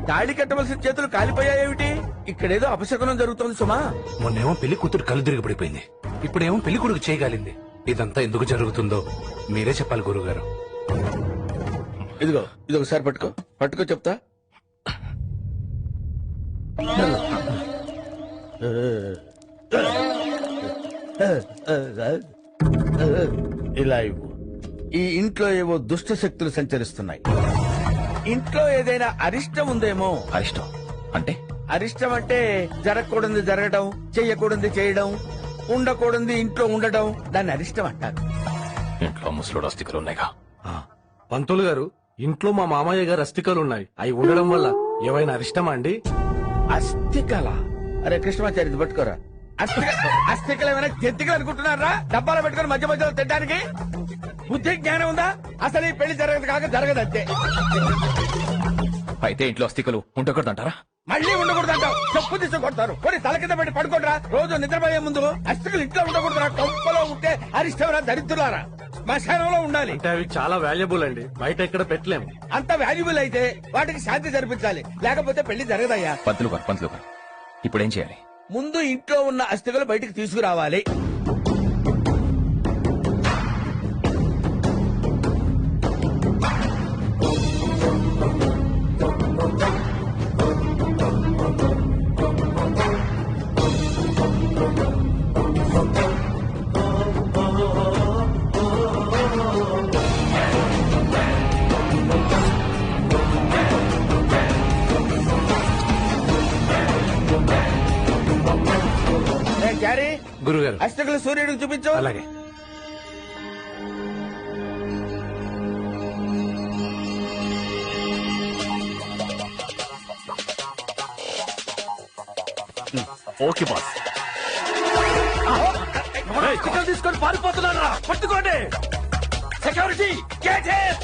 తాళి కట్టవలసిన చేతులు కాలిపోయాయేమిటి? ఇక్కడేదో అపశకునం జరుగుతోంది సుమా. మొన్నేమో పెళ్లి కూతురు కళ్ళు తిరిగి పడిపోయింది, ఇప్పుడేమో పెళ్లి కొడుకు చేయగలింది. ఇదంతా ఎందుకు జరుగుతుందో మీరే చెప్పాలి గురుగారు. ఇదిగో, ఇది ఒకసారి పట్టుకో చెప్తా. ఇలా ఇవ్వు. ఈ ఇంట్లో ఏవో దుష్ట శక్తులు సంచరిస్తున్నాయి. ఇంట్లో ఏదైనా అరిష్టం ఉందేమో. అరిష్టం అంటే? అరిష్టం అంటే జరగకూడదు జరగడం, చెయ్యకూడదు చేయడం, ఉండకూడదు ఇంట్లో ఉండడం, దాన్ని అరిష్టం అంటారు. ఇంట్లో ముసలోడు అస్థికలు ఉన్నాయిగా. పంతులు గారు, ఇంట్లో మా మామయ్య గారు అస్థికలున్నాయి. అవి ఉండడం వల్ల ఏమైనా అరిష్టమా అండి? అస్థికల? అరే కృష్ణమాచారి, ఇది పట్టుకోరా. అస్థికలు ఏమైనా జంతికలు అనుకుంటున్నారా? డబ్బాలో పెట్టుకుని మధ్య మధ్యలో తినడానికి బుద్ధి జ్ఞానం ఉందా? అసలు ఈ పెళ్లి జరగదు కాక జరగదంతే. అయితే ఇంట్లో అస్థికలు ఉండకూడదంటారా? మళ్ళీ ఉండకూడదంటావు? చెప్పు తీసి కొడతారు. కొన్ని తల కింద పెట్టి పడుకోండిరా. రోజు నిద్రపోయే ముందు అస్థికలు ఇంట్లో ఉండకూడదురా. కొంపలో ఉంటే అరిష్టంరా, దరిద్రులారా. శ్మశానంలో ఉండాలి. అంటే అవి చాలా వాల్యుబుల్ అండి, బయట ఎక్కడ పెట్టలేము. అంత వాల్యుబుల్ అయితే వాటికి శాంతి జరిపించాలి, లేకపోతే పెళ్లి జరగదయ్యా. పంతులు గారు, ఇప్పుడేం చేయాలి? ముందు ఇంట్లో ఉన్న అస్థికలు బయటికి తీసుకురావాలి. గురుగారు, అష్టకులు సూర్యుడికి చూపించు. అలాగే. Okay boss. చికెన్ తీసుకొని పారిపోతున్నారా? పట్టుకోండి. Security, get him.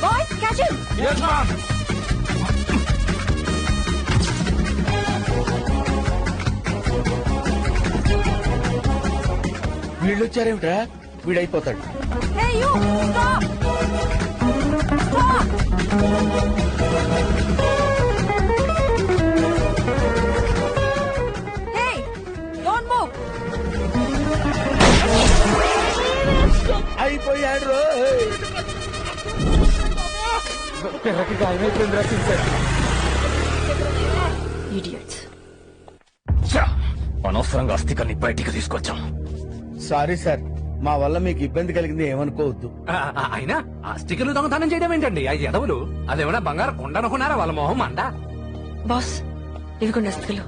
Boys, catch him. yes ma'am. వీళ్ళొచ్చారేమిట్రా? వీడైపోతాడు. Hey you, stop. Stop. Hey, don't move. అయిపోయాడు. పిల్లకి గాయమైపోయిందిరా. Idiots. అనవసరంగా అస్థికల్ని బయటికి తీసుకొచ్చాం. సారీ సార్, మా వల్ల మీకు ఇబ్బంది కలిగింది ఏమనుకోవద్దు. అయినా అస్థికలు దొంగతనం చేయడం ఏంటండి? ఆ ఎదవులు అదేమన్నా బంగారు కొండనుకున్నారా? వాళ్ళ మొహం అంట. బాస్, ఇవిగోండి అస్థికలు.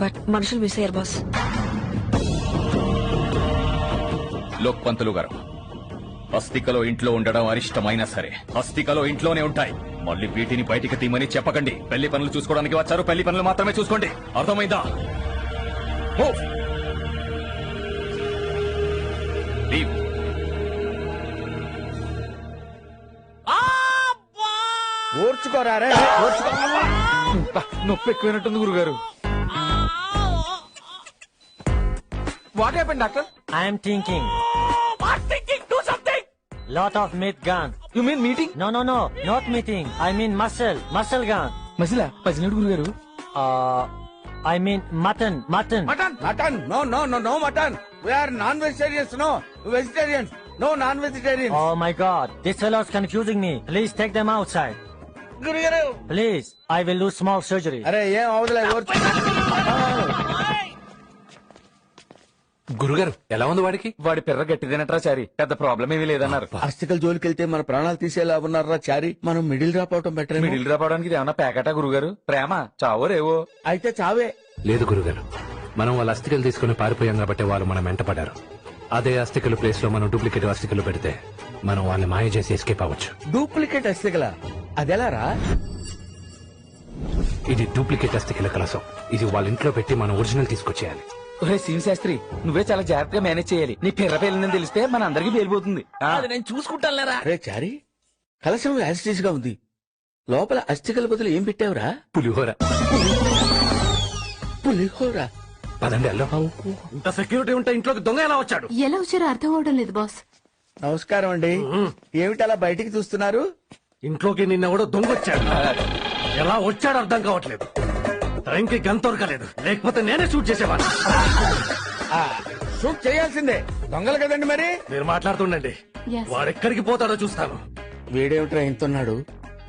బట్ మనుషులు మిస్ అయ్యారు బాస్. లోక్ పంతులు గారు, అస్థికలో ఇంట్లో ఉండడం అరిష్టమైనా సరే అస్థికలో ఇంట్లోనే ఉంటాయి. మళ్ళీ వీటిని బయటికి తీమని చెప్పకండి. పెళ్లి పనులు చూసుకోవడానికి వచ్చారు, పెళ్లి పనులు మాత్రమే చూసుకోండి. అర్థమైందా? లీవ్. ఓర్చుకోరారే నొప్పి ఎక్కువైనట్టుంది గురుగారు. What happened doctor? I am thinking. What thinking? Do something. Lot of meat gun. You mean meeting? No, not meeting. I mean muscle gun. మసిలా పసిలేడు గురుగారు. I mean mutton. Mutton no no no no mutton we are non vegetarians no vegetarians no non vegetarians. Oh my God, this fellow is confusing me. Please take them outside. గురుగారు Please, I will do small surgery. అరే ఏం అవదులే ఓర్చు. గురుగారు ఎలా ఉంది వాడికి? వాడి పిర్ర గట్టిదేనట్రా చారి, పెద్ద problem ఏమీ లేదన్నారు. అస్థికల్ జోలికి వెళ్తే మన ప్రాణాలు తీసేలా ఉన్నారా చారి, మనం మిడిల్ డ్రాప్ అవటం బెటర్. మిడిల్ డ్రాప్ అవడానికి ఇది ఏమన్నా ప్యాకెటా గురుగారు? ప్రేమ చావో రేవో. అయితే చావే. లేదు గురుగారు, మనం వాళ్ళ అస్థికలు తీసుకుని పారిపోయాం కాబట్టి వాళ్ళు మనం వెంటపడ్డారు. అదే అస్థికల ప్లేస్ లో మనం డూప్లికేట్ అస్థికలు పెడితే మనం వాళ్ళని మాయ చేసి ఎస్కేప్ అవ్వచ్చు. డూప్లికేట్ అస్థికల అదెలారా? ఇది డూప్లికేట్ అస్థికల కలసం. ఇది వాళ్ళ ఇంట్లో పెట్టి మనం ఒరిజినల్ తీసుకొచ్చేయాలి. ఒరే శివ శాస్త్రి, నువ్వే చాలా జాగ్రత్తగా మేనేజ్ చేయాలి. నీ పిర్ర పేలిందని తెలిస్తే మన అందరికి పేలిపోతుంది. అది నేను చూసుకుంటానులేరా. అరే చారి, కలశం యాసిటీస్ గా ఉంది, లోపల అస్థికల బదులు ఏం పెట్టావురా? పులిహోర. పులిహోర. పదండి అల్లో. ఇంత సెక్యూరిటీ ఉంటే ఇంట్లోకి దొంగ ఎలా వచ్చాడు? ఎలా వచ్చారో అర్థం అవడం లేదు బాస్. నమస్కారం అండి. ఏమిటి అలా బయటికి చూస్తున్నారు? ఇంట్లోకి నిన్నెవడో దొంగ వచ్చాడు. ఎలా వచ్చాడో అర్థం కావట్లేదు. టైంకి గన్ దొరకలేదు, లేకపోతే నేనే షూట్ చేసేవాడు. షూట్ చేయాల్సిందే, దొంగలు కదండి మరి. మీరు మాట్లాడుతుండండి, వాడెక్కడికి పోతాడో చూస్తాను. వీడేమిట్రా ఇంతున్నాడు?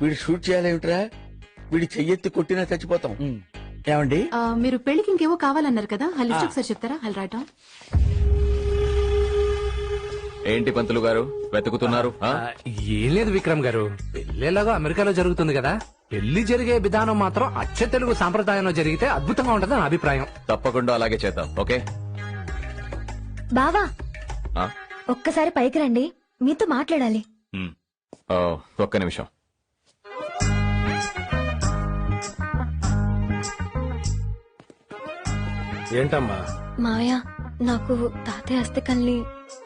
వీడు షూట్ చేయాలేమిట్రా? వీడి చెయ్యెత్తి కొట్టినా చచ్చిపోతాం. ఏమండి మీరు పెళ్లికి ఇంకేవో కావాలన్నారు కదా, ఆ లిస్ట్ ఒకసారి చెప్తారా? I'll right down. ఏంటి పంతులు గారు వెతుకుతున్నారు? ఏం లేదు విక్రమ్ గారు, పెళ్లిలాగా అమెరికాలో జరుగుతుంది కదా, పెళ్లి జరిగే విధానం మాత్రం అచ్చ తెలుగు సాంప్రదాయంలో జరిగితే అద్భుతంగా ఉంటది నా అభిప్రాయం. తప్పకుండా అలాగే చేద్దాం. ఓకే బావా, ఆ? ఒక్కసారి పైకి రండి, మీతో మాట్లాడాలి. ఒక్క నిమిషం. ఏంటమ్మా? మావయ్య, నాకు తాతయ్య అస్థికల్ని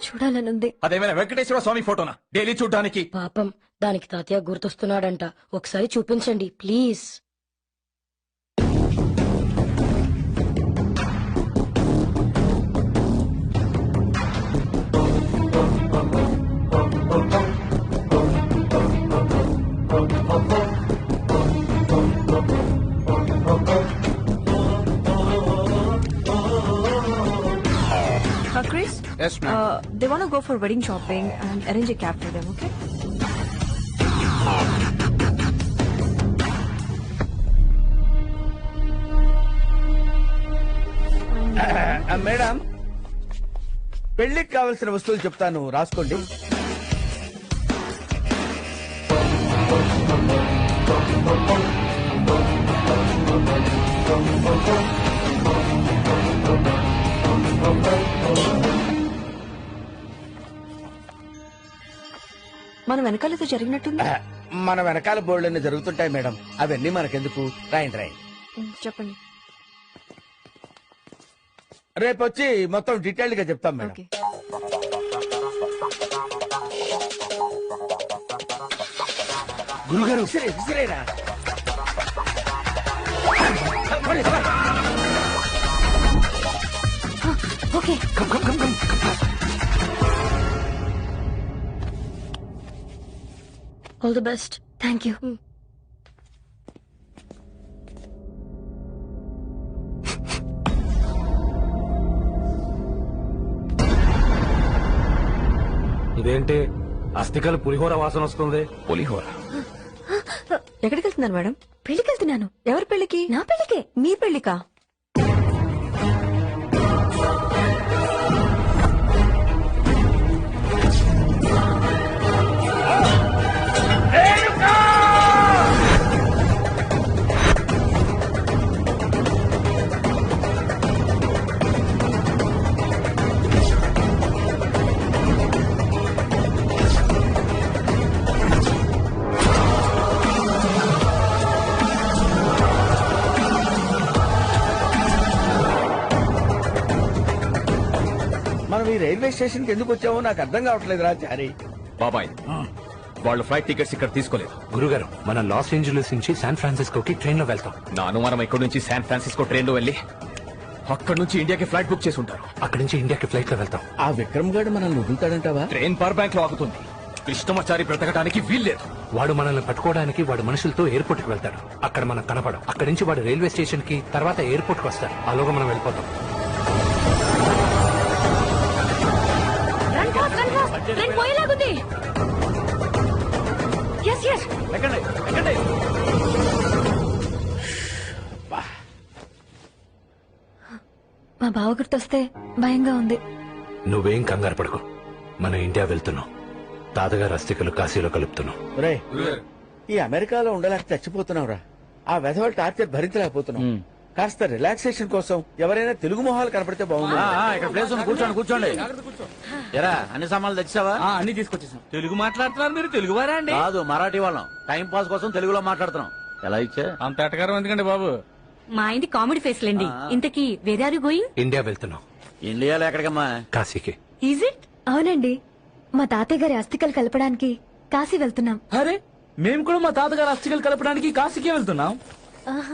చూడాలనుంది. అదేమైనా వెంకటేశ్వర స్వామి ఫోటోనా డైలీ చూడడానికి? పాపం, దానికి తాతయ్య గుర్తొస్తున్నాడంట. ఒకసారి చూపించండి please. Chris? Yes, ma'am. They want to go for wedding shopping and arrange a cab for them, okay? Madam, పెళ్లికి కావలసిన వస్తువులు చెప్తాను, రాసుకోండి. మన వెనకాలతో జరిగినట్టుంది. మన వెనకాల బోర్డులన్నీ జరుగుతుంటాయి మేడం, అవన్నీ మనకెందుకు. రాయండి రాయండి. చెప్పండి. రేపు వచ్చి మొత్తం డీటెయిల్డ్ గా చెప్తాం మేడం. గురుగారు విసిరేరా. Okay, all the best. Thank you. ఇదేంటి అస్థికలు పులిహోర వాసన వస్తుంది? పులిహోర? ఎక్కడికి వెళ్తున్నారు మేడం? పెళ్లికి వెళ్తున్నాను. ఎవరి పెళ్లికి? నా పెళ్లికే. మీ పెళ్లికా? మనం ఈ రైల్వే స్టేషన్ కి ఎందుకు వచ్చామో నాకు అర్థం కావట్లేదు రా చారి. బాబాయ్, వాళ్ళు ఫ్లైట్ టికెట్స్ ఇక్కడ తీసుకోలేదు. గురుగారు, మనం లాస్ ఏంజలీస్ నుంచి శాన్ ఫ్రాన్సిస్కోకి ట్రైన్ లో వెళ్తాం. నా అనుమానం ఇక్కడ నుంచి శాన్ ఫ్రాన్సిస్కో ట్రైన్ లో వెళ్ళి అక్కడ నుంచి ఇండియాకి ఫ్లైట్ బుక్ చేసి ఉంటారు. అక్కడి నుంచి ఇండియాకి ఫ్లైట్ లో వెళ్తాం. ఆ విక్రమ్ గారు మనల్ని వదులుతాడంటావా? ట్రైన్ పవర్ బ్యాంక్ లో ఆగుతుంది. కృష్ణమాచారి బ్రతకడానికి వీల్లేదు. వాడు మనల్ని పట్టుకోవడానికి వాడు మనుషులతో ఎయిర్పోర్ట్ కి వెళ్తాడు. అక్కడ మనకు కనపడం. అక్కడి నుంచి వాడు రైల్వే స్టేషన్ కి, తర్వాత ఎయిర్పోర్ట్ కి వస్తాడు. అలాగా మనం వెళ్ళిపోతాం. ట్రైన్ పోయేలాగుంది. ఎస్ ఎస్ ఎక్కండి, ఎక్కండి. మా బావ గుర్తొస్తే భయంగా ఉంది. నువ్వేం కంగారు పడుకో. మనం ఇండియా వెళ్తున్నాం. తాతగారు అస్థికలు కాశీలో కలుపుతున్నాం. ఒరేయ్, ఈ అమెరికాలో ఉండలేక చచ్చిపోతున్నావురా. ఆ వెధవల టార్చర్ భరించలేకపోతున్నాం. కాస్త రిలాక్సేషన్ కోసం ఎవరైనా తెలుగు మొహాలు కనపడితే బాగుంది. ఇక్కడ ప్లేస్ ఉంది, కూర్చోండి కూర్చోండి. ఎరా అన్ని సామాన్లు తెచ్చావా? అన్ని తీసుకొచ్చేసాం. తెలుగు మాట్లాడుతున్నారు మీరు? తెలుగు వారా అండి? కాదు, మరాఠీ వాళ్ళం. టైం పాస్ కోసం తెలుగులో మాట్లాడుతున్నాం. ఎలా ఇచ్చా? అంత ఎటకారం ఎందుకండి బాబు? మా ఆయనది కామెడీ ఫేస్ లేండి. ఇంతకీ where are you going? India వెళ్తున్నాం. ఇండియాలో ఎక్కడికమ్మా? కాశీకి. Is it? అవునండి, మా తాతయ్య గారి అస్థికలు కలపడానికి కాశీ వెళ్తున్నాం. అరే, మేము కూడా మా తాతగారు అస్థికలు కలపడానికి కాశీకే వెళ్తున్నాం.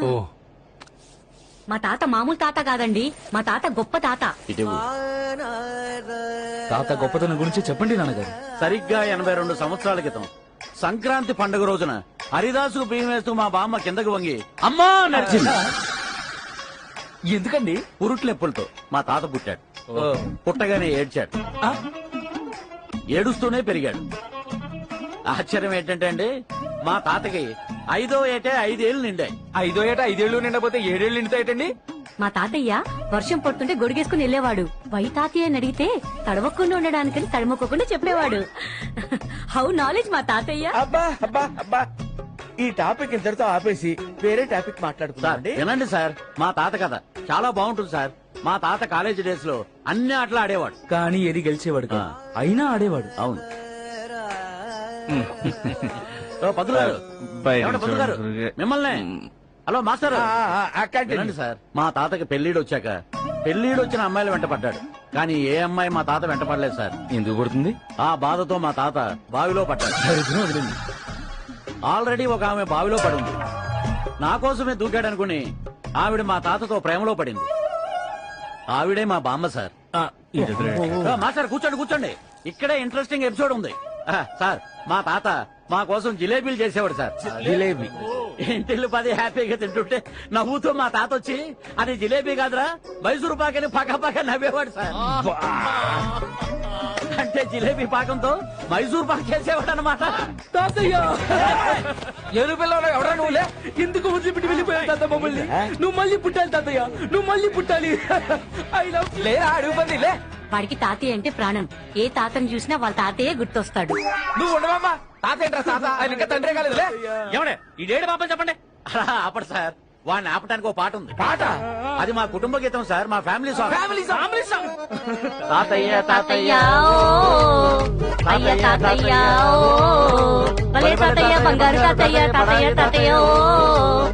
ఓ, మా తాత మామూలు తాత కాదండి, మా తాత గొప్ప తాత. తాత గొప్పతనం గురించి చెప్పండి నాన్నగారు. సరిగ్గా 82 సంవత్సరాల క్రితం సంక్రాంతి పండుగ రోజున హరిదాసుకు బియ్యం వేస్తూ మా బామ్మ కిందకు వంగి అమ్మా నడిచింది. ఎందుకండి? పురుట్లెప్పులతో మా తాత పుట్టాడు. పుట్టగానే ఏడ్చాడు. ఏడుస్తూనే పెరిగాడు. ఆశ్చర్యం ఏంటంటే అండి, మా తాతకి 5వ ఏటే 5 ఏళ్లు నిండాయి. 5వ ఏట 5 ఏళ్ళు నిండపోతే 7 ఏళ్ళు నిండుతాయటండి. మా తాతయ్య వర్షం పడుతుంటే గొడిగేసుకుని వెళ్ళేవాడు. వై తాతయ్య అని అడిగితే తడవకుండా ఉండడానికని తడమొక్కకుండా చెప్పేవాడు. హౌ నాలెడ్జ్ మా తాతయ్య. అబ్బా అబ్బా అబ్బా, ఈ టాపిక్ ఇంతటితో ఆపేసి వేరే టాపిక్ మాట్లాడుకుందాం. వినండి సార్, మా తాత కథ చాలా బాగుంటుంది సార్. మా తాత కాలేజీ డేస్ లో అన్ని ఆటలు ఆడేవాడు. కానీ ఏది గెలిచేవాడు కాదు. అయినా ఆడేవాడు. అవును. పంతులు గారు, ఏమండి పంతులు గారు, మిమ్మల్ని. Hello master. వినండి సార్, మా తాతకి పెళ్లిడు వచ్చాక పెళ్లిడు వచ్చిన అమ్మాయిలు వెంట పడ్డాడు. కానీ ఏ అమ్మాయి మా తాత వెంట పడలేదు సార్. ఎందుకు పడుతుంది? ఆ బాధతో మా తాత బావిలో పడ్డాడు. ఆల్రెడీ ఒక ఆమె బావిలో పడింది. నా కోసమే దూకాడనుకుని ఆవిడ మా తాతతో ప్రేమలో పడింది. ఆవిడే మా బామ్మ సార్. మాస్టర్ కూర్చోండి కూర్చోండి, ఇక్కడే ఇంట్రెస్టింగ్ ఎపిసోడ్ ఉంది. సార్, మా తాత మా కోసం జిలేబీలు చేసేవాడు సార్. జిలేబీ ఇంటిల్లు 10 హ్యాపీగా తింటుంటే నవ్వుతూ మా తాత వచ్చి అది జిలేబీ కాదురా మైసూరు పాకని పక్క నవ్వేవాడు సార్. అంటే జిలేబీ పాకంతో మైసూర్ పాక్ చేసేవాడు అనమాట. తాతయ్య ఏను పిల్లలు ఎవడా నువ్వులే? ఎందుకు వదిలిపెట్టి వెళ్ళిపోయావు తాత మమ్మల్ని? నువ్వు మళ్ళీ పుట్టాలి తాతయ్య, నువ్వు మళ్ళీ పుట్టాలి. ఐ లవ్ లేరా అడుగు పంది లే. వాడికి తాతయ్య అంటే ప్రాణం. ఏ తాతను చూసినా వాళ్ళ తాతయ్య గుర్తొస్తాడు. నువ్వు ఉండవమ్మా. తాత ఏంట్రా తాత? ఆయన ఇంకా తండ్రే కాలేదులే. ఏమడే ఇదేడు పాపని చెప్పండి. అప్పుడు సార్, వాడిని ఆపడానికి ఒక పాట ఉంది. పాట? అది మా కుటుంబ గీతం సార్, మా ఫ్యామిలీ సాంగ్. తాతయ్య తాతయ్య తాతయ్య తాతయ్య భలే తాతయ్య, బంగారు తాతయ్య, తాతయ్య తాతయ్య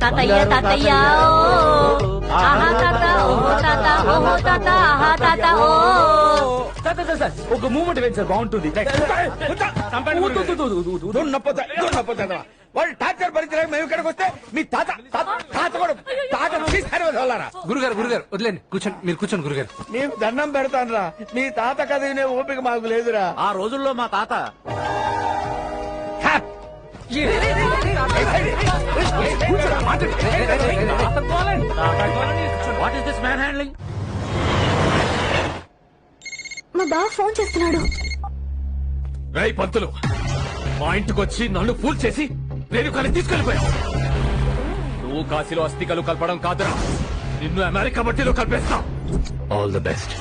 తాతయ్య తాతయ్య ఆహా తాత, ఓహో తాత, ఓహో తాత, ఆహా తాత, ఓ ఒక మూమెంట్ వేయండి సార్, బాగుంటుంది. వాళ్ళు టార్చర్ భరించడానికి మేము ఇక్కడికి వస్తే మీ తాత తాత కూడా తాత వాళ్ళరా. గురుగారు గురుగారు వదిలేండి, కూర్చోండి. మీరు కూర్చోండి గురుగారు. నీకు దండం పెడతానురా, మీ తాత కథ వినే ఓపిక మాకు లేదురా. ఆ రోజుల్లో మా తాత what is this man handling? మా బావ ఫోన్ చేస్తున్నాడు. రై పంతులు, మా ఇంటికి వచ్చి నన్ను ఫూల్ చేసి నేను కానీ తీసుకెళ్లిపోయావు. నువ్వు కాశీలో అస్థికలు కలపడం కాదురా, నిన్ను అమెరికా మట్టిలో కలిపేస్తా. All the best.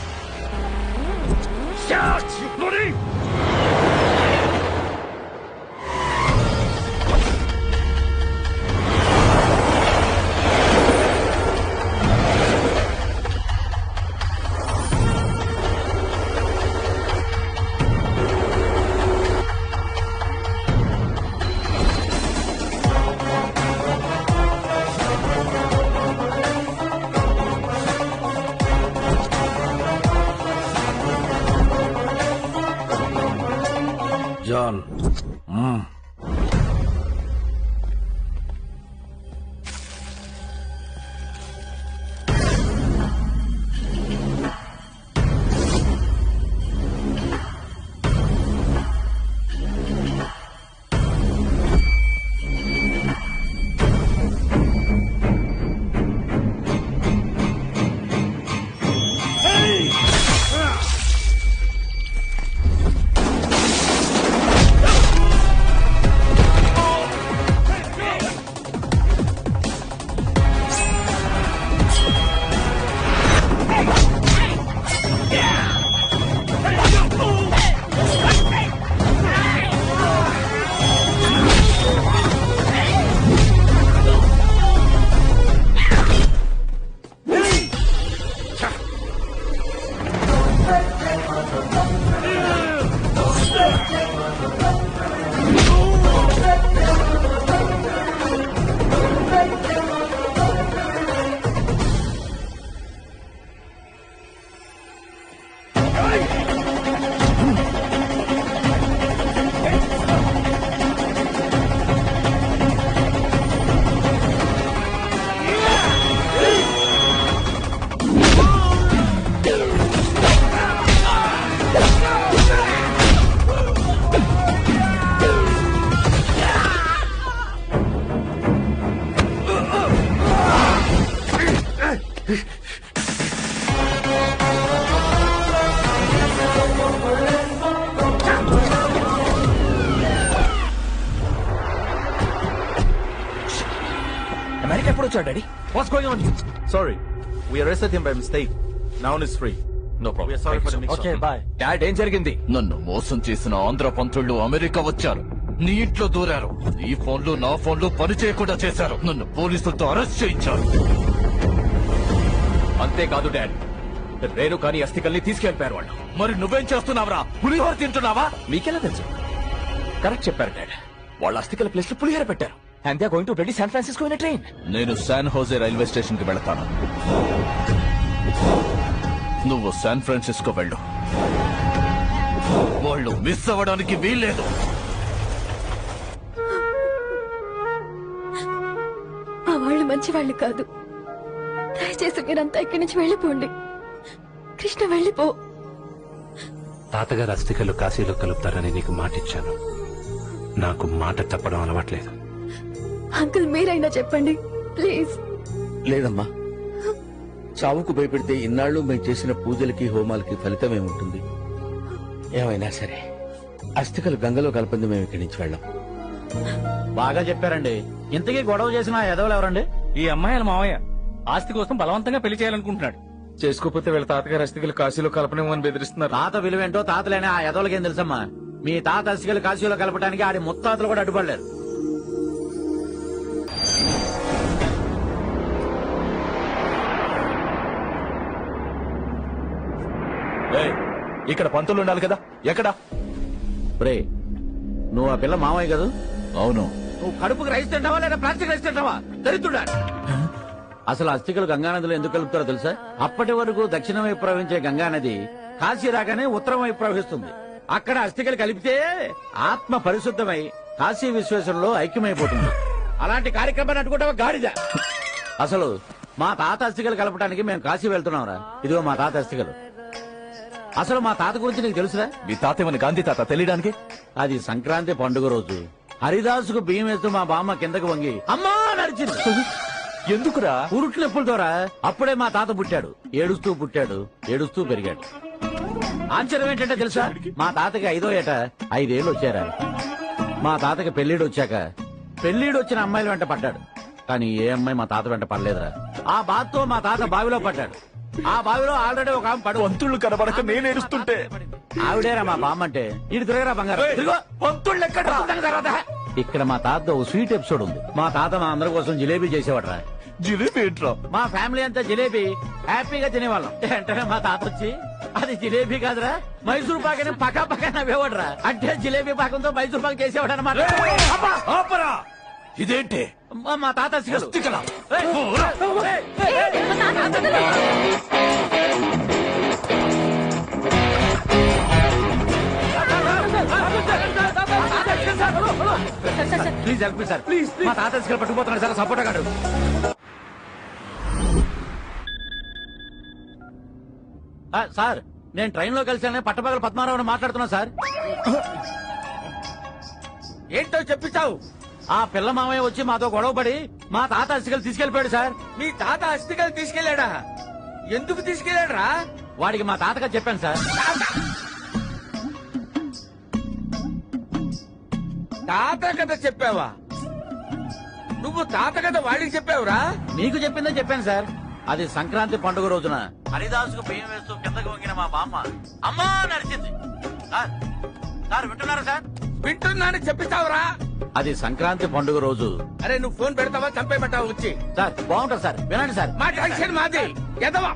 జాన్, ఎప్పుడు వచ్చాడు daddy? What's going on? Sorry, we arrested him by mistake. Now he's free. No We are sorry for the mix-up. Okay bye. Dad ఏం జరిగింది? నన్ను మోసం చేసిన ఆంధ్ర పంతుళ్ళు అమెరికా వచ్చారు, నీ ఇంట్లో దూరారు, నీ ఫోన్లు నా ఫోన్లు పని చేయకుండా చేశారు, నన్ను పోలీసులతో అరెస్ట్ చేయించారు. అంతేకాదు డాడ్, రేణు కానీ అస్థికల్ని తీసుకెళ్లిపోయారు వాళ్ళు. మరి నువ్వేం చేస్తున్నావురా? పులిహోర తింటున్నావా? మీకెలా తెలుసు? కరెక్ట్ చెప్పారు డాడ్. వాళ్ళ అస్థికల ప్లేస్ లో పులిహోర పెట్టారు. And they are going to ready San Francisco in train. నేను శాన్ హోజే రైల్వే స్టేషన్ కి వెళ్తాను, నువ్వు శాన్ ఫ్రాన్సిస్కో వెళ్ళు. వాళ్ళు మిస్ అవ్వడానికి వీల్లేదు. ఆ వాళ్ళు మంచి వాళ్ళు కాదు. దయచేసి మీరంతా ఇక్కడి నుంచి వెళ్ళిపోండి. కృష్ణ వెళ్ళిపో. తాతగారు అస్థికలు కాశీలో కలుపుతారని నీకు మాటిచ్చాను. నాకు మాట తప్పడం అలవాట్లేదు. అంకుల్ మీరైనా చెప్పండి ప్లీజ్. లేదమ్మా, చావుకు భయపెడితే ఇన్నాళ్ళు మేము చేసిన పూజలకి హోమాలకి ఫలితం ఏముంటుంది? ఏమైనా సరే అస్థికలు గంగలో కలపంది మేము ఇక్కడి నుంచి వెళ్ళాం. బాగా చెప్పారండి. ఇంతకీ గొడవ చేసిన ఆ ఎదవలు ఎవరండి? ఈ అమ్మాయిల మావయ్య ఆస్తి కోసం బలవంతంగా పెళ్లి చేయాలనుకుంటున్నాడు. చేసుకోకపోతే వీళ్ళ తాతగారు అస్థికలు కాశీలో కలపనేమని బెదిరిస్తున్నారు. తాత విలువేంటో తాతలేనే ఆ ఎదవలకేం తెలుసమ్మా? మీ తాత అస్థికలు కాశీలో కలపడానికి ఆడి ముత్తాతలు కూడా అడ్డుపడలేరు. ఇక్కడ పంతులు ఉండాలి కదా, ఎక్కడా? రే, నువ్వు ఆ పిల్ల మామయ్య కదా? అవును. నువ్వు కడుపుకి రైస్ తింటావా లేదా ప్లాస్టిక్ రైస్ తింటావా? దరిద్రుడా! అసలు అస్థికలు గంగానదిలో ఎందుకు కలుపుతారో తెలుసా? అప్పటి వరకు దక్షిణం వైపు ప్రవహించే గంగానది కాశీ రాగానే ఉత్తరం వైపు ప్రవహిస్తుంది. అక్కడ అస్థికలు కలిపితే ఆత్మ పరిశుద్ధమై కాశీ విశ్వేశ్వరంలో ఐక్యమైపోతుంది. అలాంటి కార్యక్రమాన్ని అడ్డుకుంటావా గాడిద? అసలు మా తాత అస్థికలు కలపడానికి మేము కాశీ వెళ్తున్నాంరా. ఇదిగో మా తాత అస్థికలు. అసలు మా తాత గురించి నీకు తెలుసురా? మీ తాత ఏమని గాంధీ తాత తెలియడానికి? అది సంక్రాంతి పండుగ రోజు హరిదాసుకు బియ్యం వేస్తూ మా బామ్మ కిందకు వంగి అమ్మా నడిచింది. ఎందుకురా? ఉరుట్లు నొప్పులతోరా. అప్పుడే మా తాత పుట్టాడు. ఏడుస్తూ పుట్టాడు, ఏడుస్తూ పెరిగాడు. ఆశ్చర్యం ఏంటంటే తెలుసా? మా తాతకి 5వ ఏట 5 ఏళ్ళు వచ్చారా. మా తాతకి పెళ్లిడు వచ్చాక పెళ్లిడు వచ్చిన అమ్మాయిల వెంట పడ్డాడు. కానీ ఏ అమ్మాయి మా తాత వెంట పడలేదురా. ఆ బాధతో మా తాత బావిలో పడ్డాడు. ఆ బావిలో ఆల్రెడీ ఒక ఆమె పడు. పంతుళ్ళు కనబడక నేను ఏడుస్తుంటే ఆవిడేరా మా బామ్మ అంటే. ఇటు తిరగరా బంగారం, తిరుగు. పంతుళ్ళు ఎక్కడ? ఇక్కడ మా తాత ఓ స్వీట్ ఎపిసోడ్ ఉంది. మా తాత మా అందరి కోసం జిలేబీ చేసేవాడరా. జిలేబీ ఏంట్రా? మా ఫ్యామిలీ అంతా జిలేబీ హ్యాపీగా తినేవాళ్ళం. వెంటనే మా తాత వచ్చి అది జిలేబీ కాదురా మైసూర్ పాక్ అని పక్క పక్క నవ్వేవాడరా. అంటే జిలేబీ పాకంతో మైసూర్ పాక్ చేసేవాడు అనమాట. ఇదేంటి? మా తాత అస్థికలు. Please help me sir, please. మా తాత అస్థికలు పట్టుకుపోతున్నాడు సార్, సపోర్ట్ కాడు. సార్, నేను ట్రైన్ లో కలిసానే పట్టపగల పద్మారావుని మాట్లాడుతున్నా సార్. ఏంటో చెప్పిస్తావు? ఆ పిల్ల మామయ్య వచ్చి మాతో గొడవపడి మా తాత అస్థికలు తీసుకెళ్లిపోయాడు సార్. మీ తాత అస్థికలు తీసుకెళ్లాడా? ఎందుకు తీసుకెళ్లాడరా? వాడికి మా తాతగా చెప్పాను సార్. తాత కథ చెప్పావా? నువ్వు తాత కథ వాడికి చెప్పావురా? నీకు చెప్పిందే చెప్పాను సార్. అది సంక్రాంతి పండుగ రోజున హరిదాసుకు బియ్యం వేస్తూ కిందకు వంగిన మా బామ్మ అమ్మా నడిచింది. సార్ వింటున్నారా సార్? వింటున్నాను, చెప్పిస్తావురా? అది సంక్రాంతి పండుగ రోజు. అరే నువ్వు ఫోన్ పెడతావా చంపేమంటావా వచ్చి? సార్ బాగుంటుంది సార్, వినండి సార్. మా టెన్షన్ మాది ఎదవా.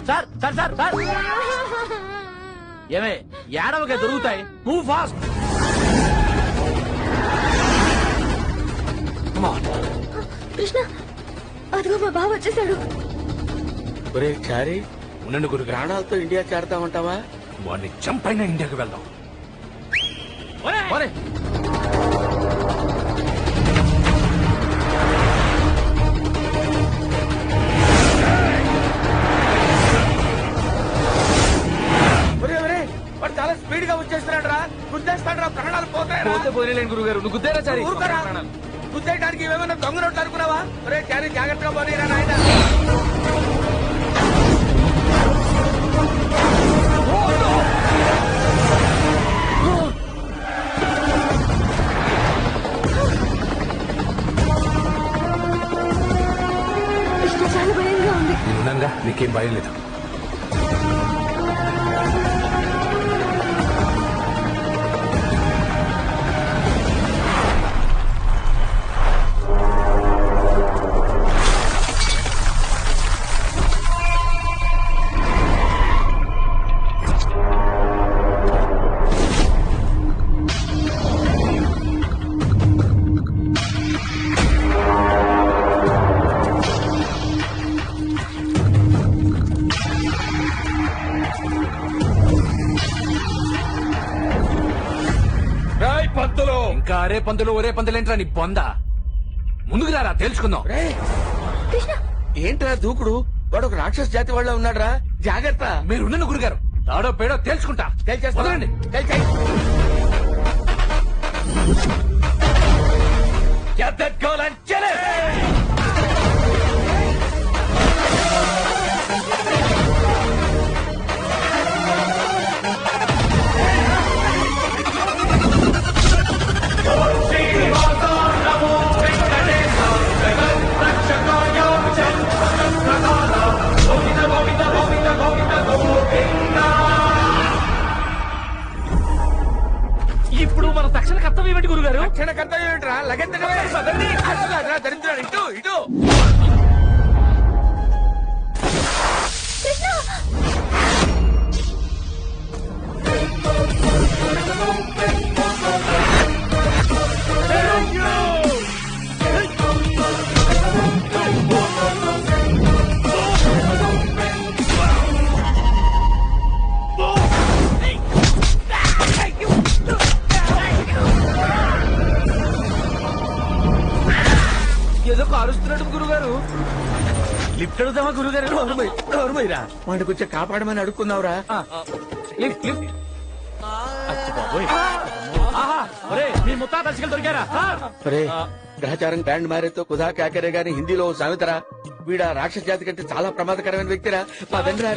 సార్ సార్ సార్ సార్ ఏమే ఏడవకే దొరుకుతాయి. Move fast. కృష్ణ, అదిగో మా బావ వచ్చేసాడు. ఒరే చారి, నన్ను ప్రాణాలతో ఇండియా చేరతామంటావా? వాడిని చంపైనా ఇండియాకి వెళ్దాం. వాడు చాలా స్పీడ్ గా వచ్చేస్తున్నాడు రా. గుద్దేస్తాడు రా, ప్రాణాలు పోతాయి. పోతే పోయిలేని గురువు గారు, నువ్వు గుద్దేరా చారి? గుద్దేయడానికి ఏమైనా దొంగ నోట్లు అనుకున్నావా? ఒరే చారి, జాగ్రత్తగా పోనీరా నాయన. నేనున్నానుగా, నీకేం భయం లేదు. ఇంకా అరే పంతులు ఒరే పంతులేంట్రా నీ బొంద. ముందుకు రారా తేల్చుకుందాం. ఏంట్రా దూకుడు? వాడు ఒక రాక్షస జాతి వాళ్ళ ఉన్నాడ్రా, జాగ్రత్త. మీరున్న గురుగారు, తాడో పేడో తేల్చుకుంటా. వదలండి. Get that girl and kill it! ఇప్పుడు మన తక్షణ కర్తవ్యం ఏంటి గురుగారు? తక్షణ కర్తవ్యం ఏంట్రా? లగెత్తడమే. దరిద్రాడు ఇటు ఇటు. ఏదో కారుస్తున్నట్టు గురుగారు. లిఫ్ట్ అడుగుతామా గురుగారు? నోరుమైరా, వాడికి వచ్చి కాపాడమని అడుక్కున్నావురా. Lift lift. మీ ముత్తాత దర్శకులు దొరికారా? గ్రహచారం బ్యాండ్ మారేతో కుదా కాకరే గాని హిందీలో సామెతరా. వీడా రాక్షస జాతి కంటే చాలా ప్రమాదకరమైన వ్యక్తిరా. మా తండ్రి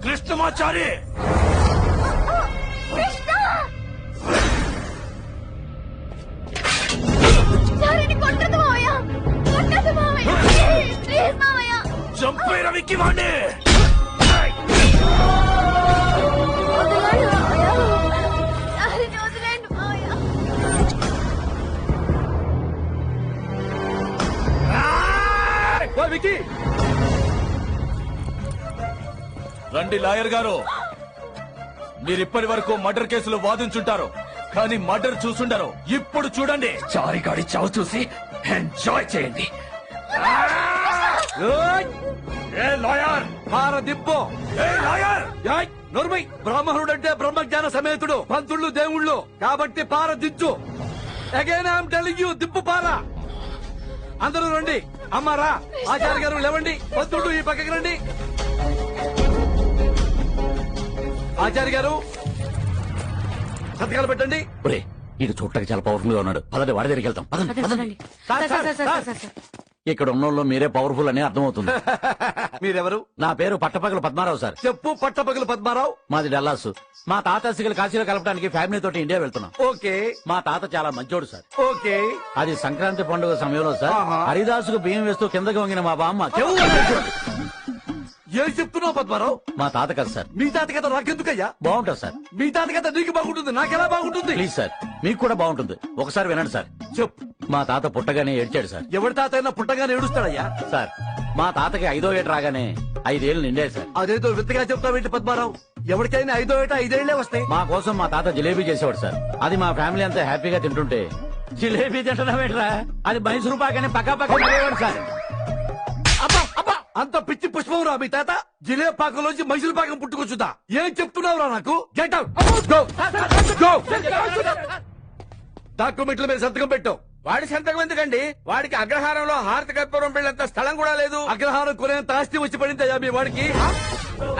కృష్ణమాచారి. చంపే రవికి వాణ్ణి. రండి లాయర్ గారు, మీరిప్పటి వరకు మర్డర్ కేసులో వాదించుంటారు, కానీ మర్డర్ చూసుండరు. ఇప్పుడు చూడండి. చారిగాడి చావు చూసి ఎంజాయ్ చేయండి. లాయర్ పారదిప్పు. నోర్మై, బ్రాహ్మణుడు అంటే బ్రహ్మజ్ఞాన సమేతుడు, పంతుళ్ళు దేవుళ్ళు కాబట్టి పారదించు. అగైన్ ఐఎమ్ టెల్లింగ్ యూ, దిప్పు పార. అందరూ రండి. అమ్మారా, ఆచార్య గారు లేవండి. పంతుళ్ళు ఈ పక్కకి రండి. ఆచార్య గారు సంతకాలు పెట్టండి. ఇటు చూడటానికి చాలా పవర్ఫుల్ గా ఉన్నాడు. పదండి, వాడి దగ్గరికి వెళ్తాం. ఇక్కడ ఉన్న మీరే పవర్ఫుల్ అని అర్థమవుతుంది. మీరెవరు? నా పేరు పట్టపగలు పద్మారావు సార్. చెప్పు. పట్టపగలు పద్మారావు. మాది డల్లాస్. మా తాత అస్థికలు కాశీలో కలపడానికి ఫ్యామిలీ తోటి ఇండియా వెళ్తున్నాం. ఓకే. మా తాత చాలా మంచోడు సార్. ఓకే. అది సంక్రాంతి పండుగ సమయంలో సార్, హరిదాసుకు బియ్యం వేస్తూ కిందకి వంగిన మా బామ్మ ఏం చెప్తున్నావు పద్మారావు? మా తాత కదా సార్. మీ తాత కథ నాకెందుకయ్యా? బాగుంటుంది సార్. మీ తాత కథ నీకు బాగుంటుంది, నాకెలా బాగుంటుంది? ప్లీజ్ సార్, మీకు కూడా బాగుంటుంది. ఒకసారి వినండి సార్. చెప్పు. మా తాత పుట్టగానే ఏడ్చాడు సార్. ఎవరి తాత అయినా పుట్టగానే ఏడుస్తాడయ్యా? సార్, మా తాతకి 5వ ఏట రాగానే 5 ఏళ్ళు నిండాయి సార్. అదేదో విత్తగా చెప్తావేంటి పద్మారావు? ఎవరికైనా 5 ఏటా 5 ఏళ్లే వస్తాయి. మా కోసం మా తాత జిలేబీ చేసేవాడు సార్. అది మా ఫ్యామిలీ అంతా హ్యాపీగా తింటుంటే జిలేబీ తింటున్నావేట్రా, అది మైసూరు పాకని పక్క సార్. అంత పిచ్చి పుష్పం రా మీ తాత. జిలేబీ పాకంలోంచి మైసూరు పాకం పుట్టుకొచ్చుదా? ఏం చెప్తున్నావురా నాకు? Get out. డాక్యుమెంట్ల మీద సంతకం పెట్టావు. వాడి సంతకం ఎందుకండి? వాడికి అగ్రహారంలో హారతి కర్పూరం పెళ్ళంత స్థలం కూడా లేదు. అగ్రహారం కొనేంత ఆస్తి వచ్చి పడిందయ్యా మీ వాడికి.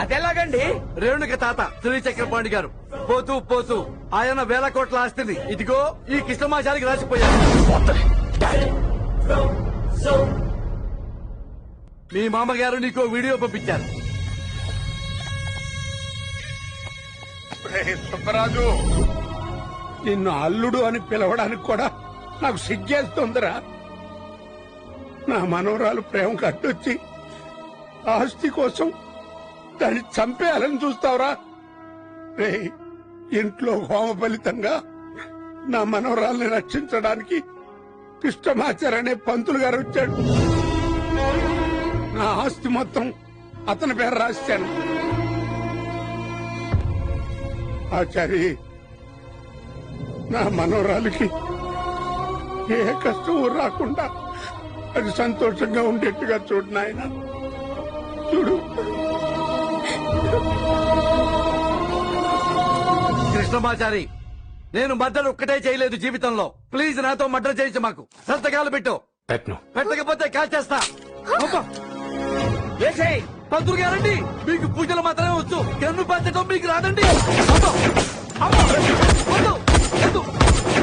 అదెలాగండి? రేణుక తాత శ్రీ చక్రపాణి గారు పోతూ పోతూ ఆయన 1000 కోట్ల ఆస్తిని ఇదిగో ఈ కృష్ణమాచారికి రాసిపోయారు. మీ మామగారు నీకో వీడియో పంపించారు. సుబ్బరాజు, నిన్ను అల్లుడు అని పిలవడానికి కూడా నాకు సిగ్గేస్తుందిరా. నా మనవరాలు ప్రేమకు అడ్డొచ్చి ఆస్తి కోసం దాన్ని చంపేయాలని చూస్తావురా? రే, ఇంట్లో హోమ ఫలితంగా నా మనవరాల్ని రక్షించడానికి కృష్ణమాచారనే పంతులు గారు వచ్చాడు. నా ఆస్తి మొత్తం అతని పేరు రాశాను. ఆచారి, నా మనవరాలికి ఏ కష్టం రాకుండా అది సంతోషంగా ఉండేట్టుగా చూడు నాయన, చూడు. కృష్ణమాచారి, నేను మర్డర్ ఒక్కటే చేయలేదు జీవితంలో. ప్లీజ్ నాతో మర్డర్ చేయించు. మాకు సంతకాలు పెట్టు. పెట్టకపోతే కాల్చేస్తా. పంతులు గారండి, మీకు పూజలు మాత్రమే వచ్చు, కన్ను పంచడం మీకు రాదండి.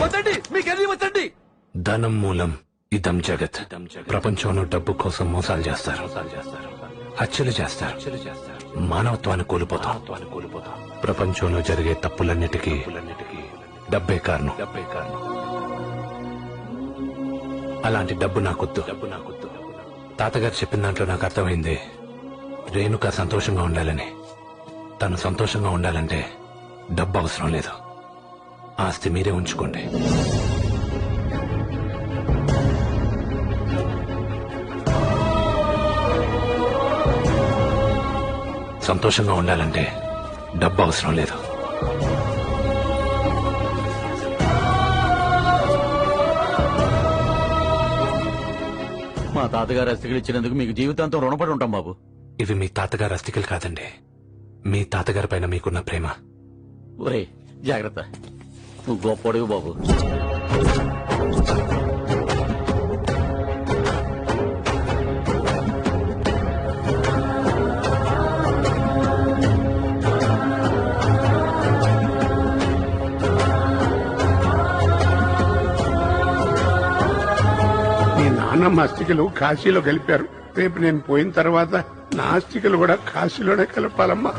వద్దండి, మీకు ఎన్ని వచ్చండి. ధనం మూలం ఇదం జగత్. ప్రపంచంలో డబ్బు కోసం మోసాలు చేస్తారు, హత్యలు చేస్తారు, మానవత్వాన్ని కోల్పోతాం. ప్రపంచంలో జరిగే తప్పులన్నిటికీ డబ్బే కారణం. అలాంటి డబ్బు నాకొద్దు. తాతగారు చెప్పిన దాంట్లో నాకు అర్థమైంది, రేణుక సంతోషంగా ఉండాలని. తను సంతోషంగా ఉండాలంటే డబ్బు అవసరం లేదు. ఆస్తి మీరే ఉంచుకోండి. సంతోషంగా ఉండాలంటే డబ్బు అవసరం లేదు. మా తాతగారు అస్థికలు ఇచ్చినందుకు మీకు జీవితాంతం రుణపడి ఉంటాం బాబు. ఇవి మీ తాతగారు అస్థికలు కాదండి, మీ తాతగారి పైన మీకున్న ప్రేమ. ఒరే జాగ్రత్త, నువ్వు గొప్పడివి బాబు. నాన్నమ్మ అస్థికలు కాశీలో కలిపారు. రేపు నేను పోయిన తర్వాత నా అస్థికలు కూడా కాశీలోనే కలపాలమ్మా.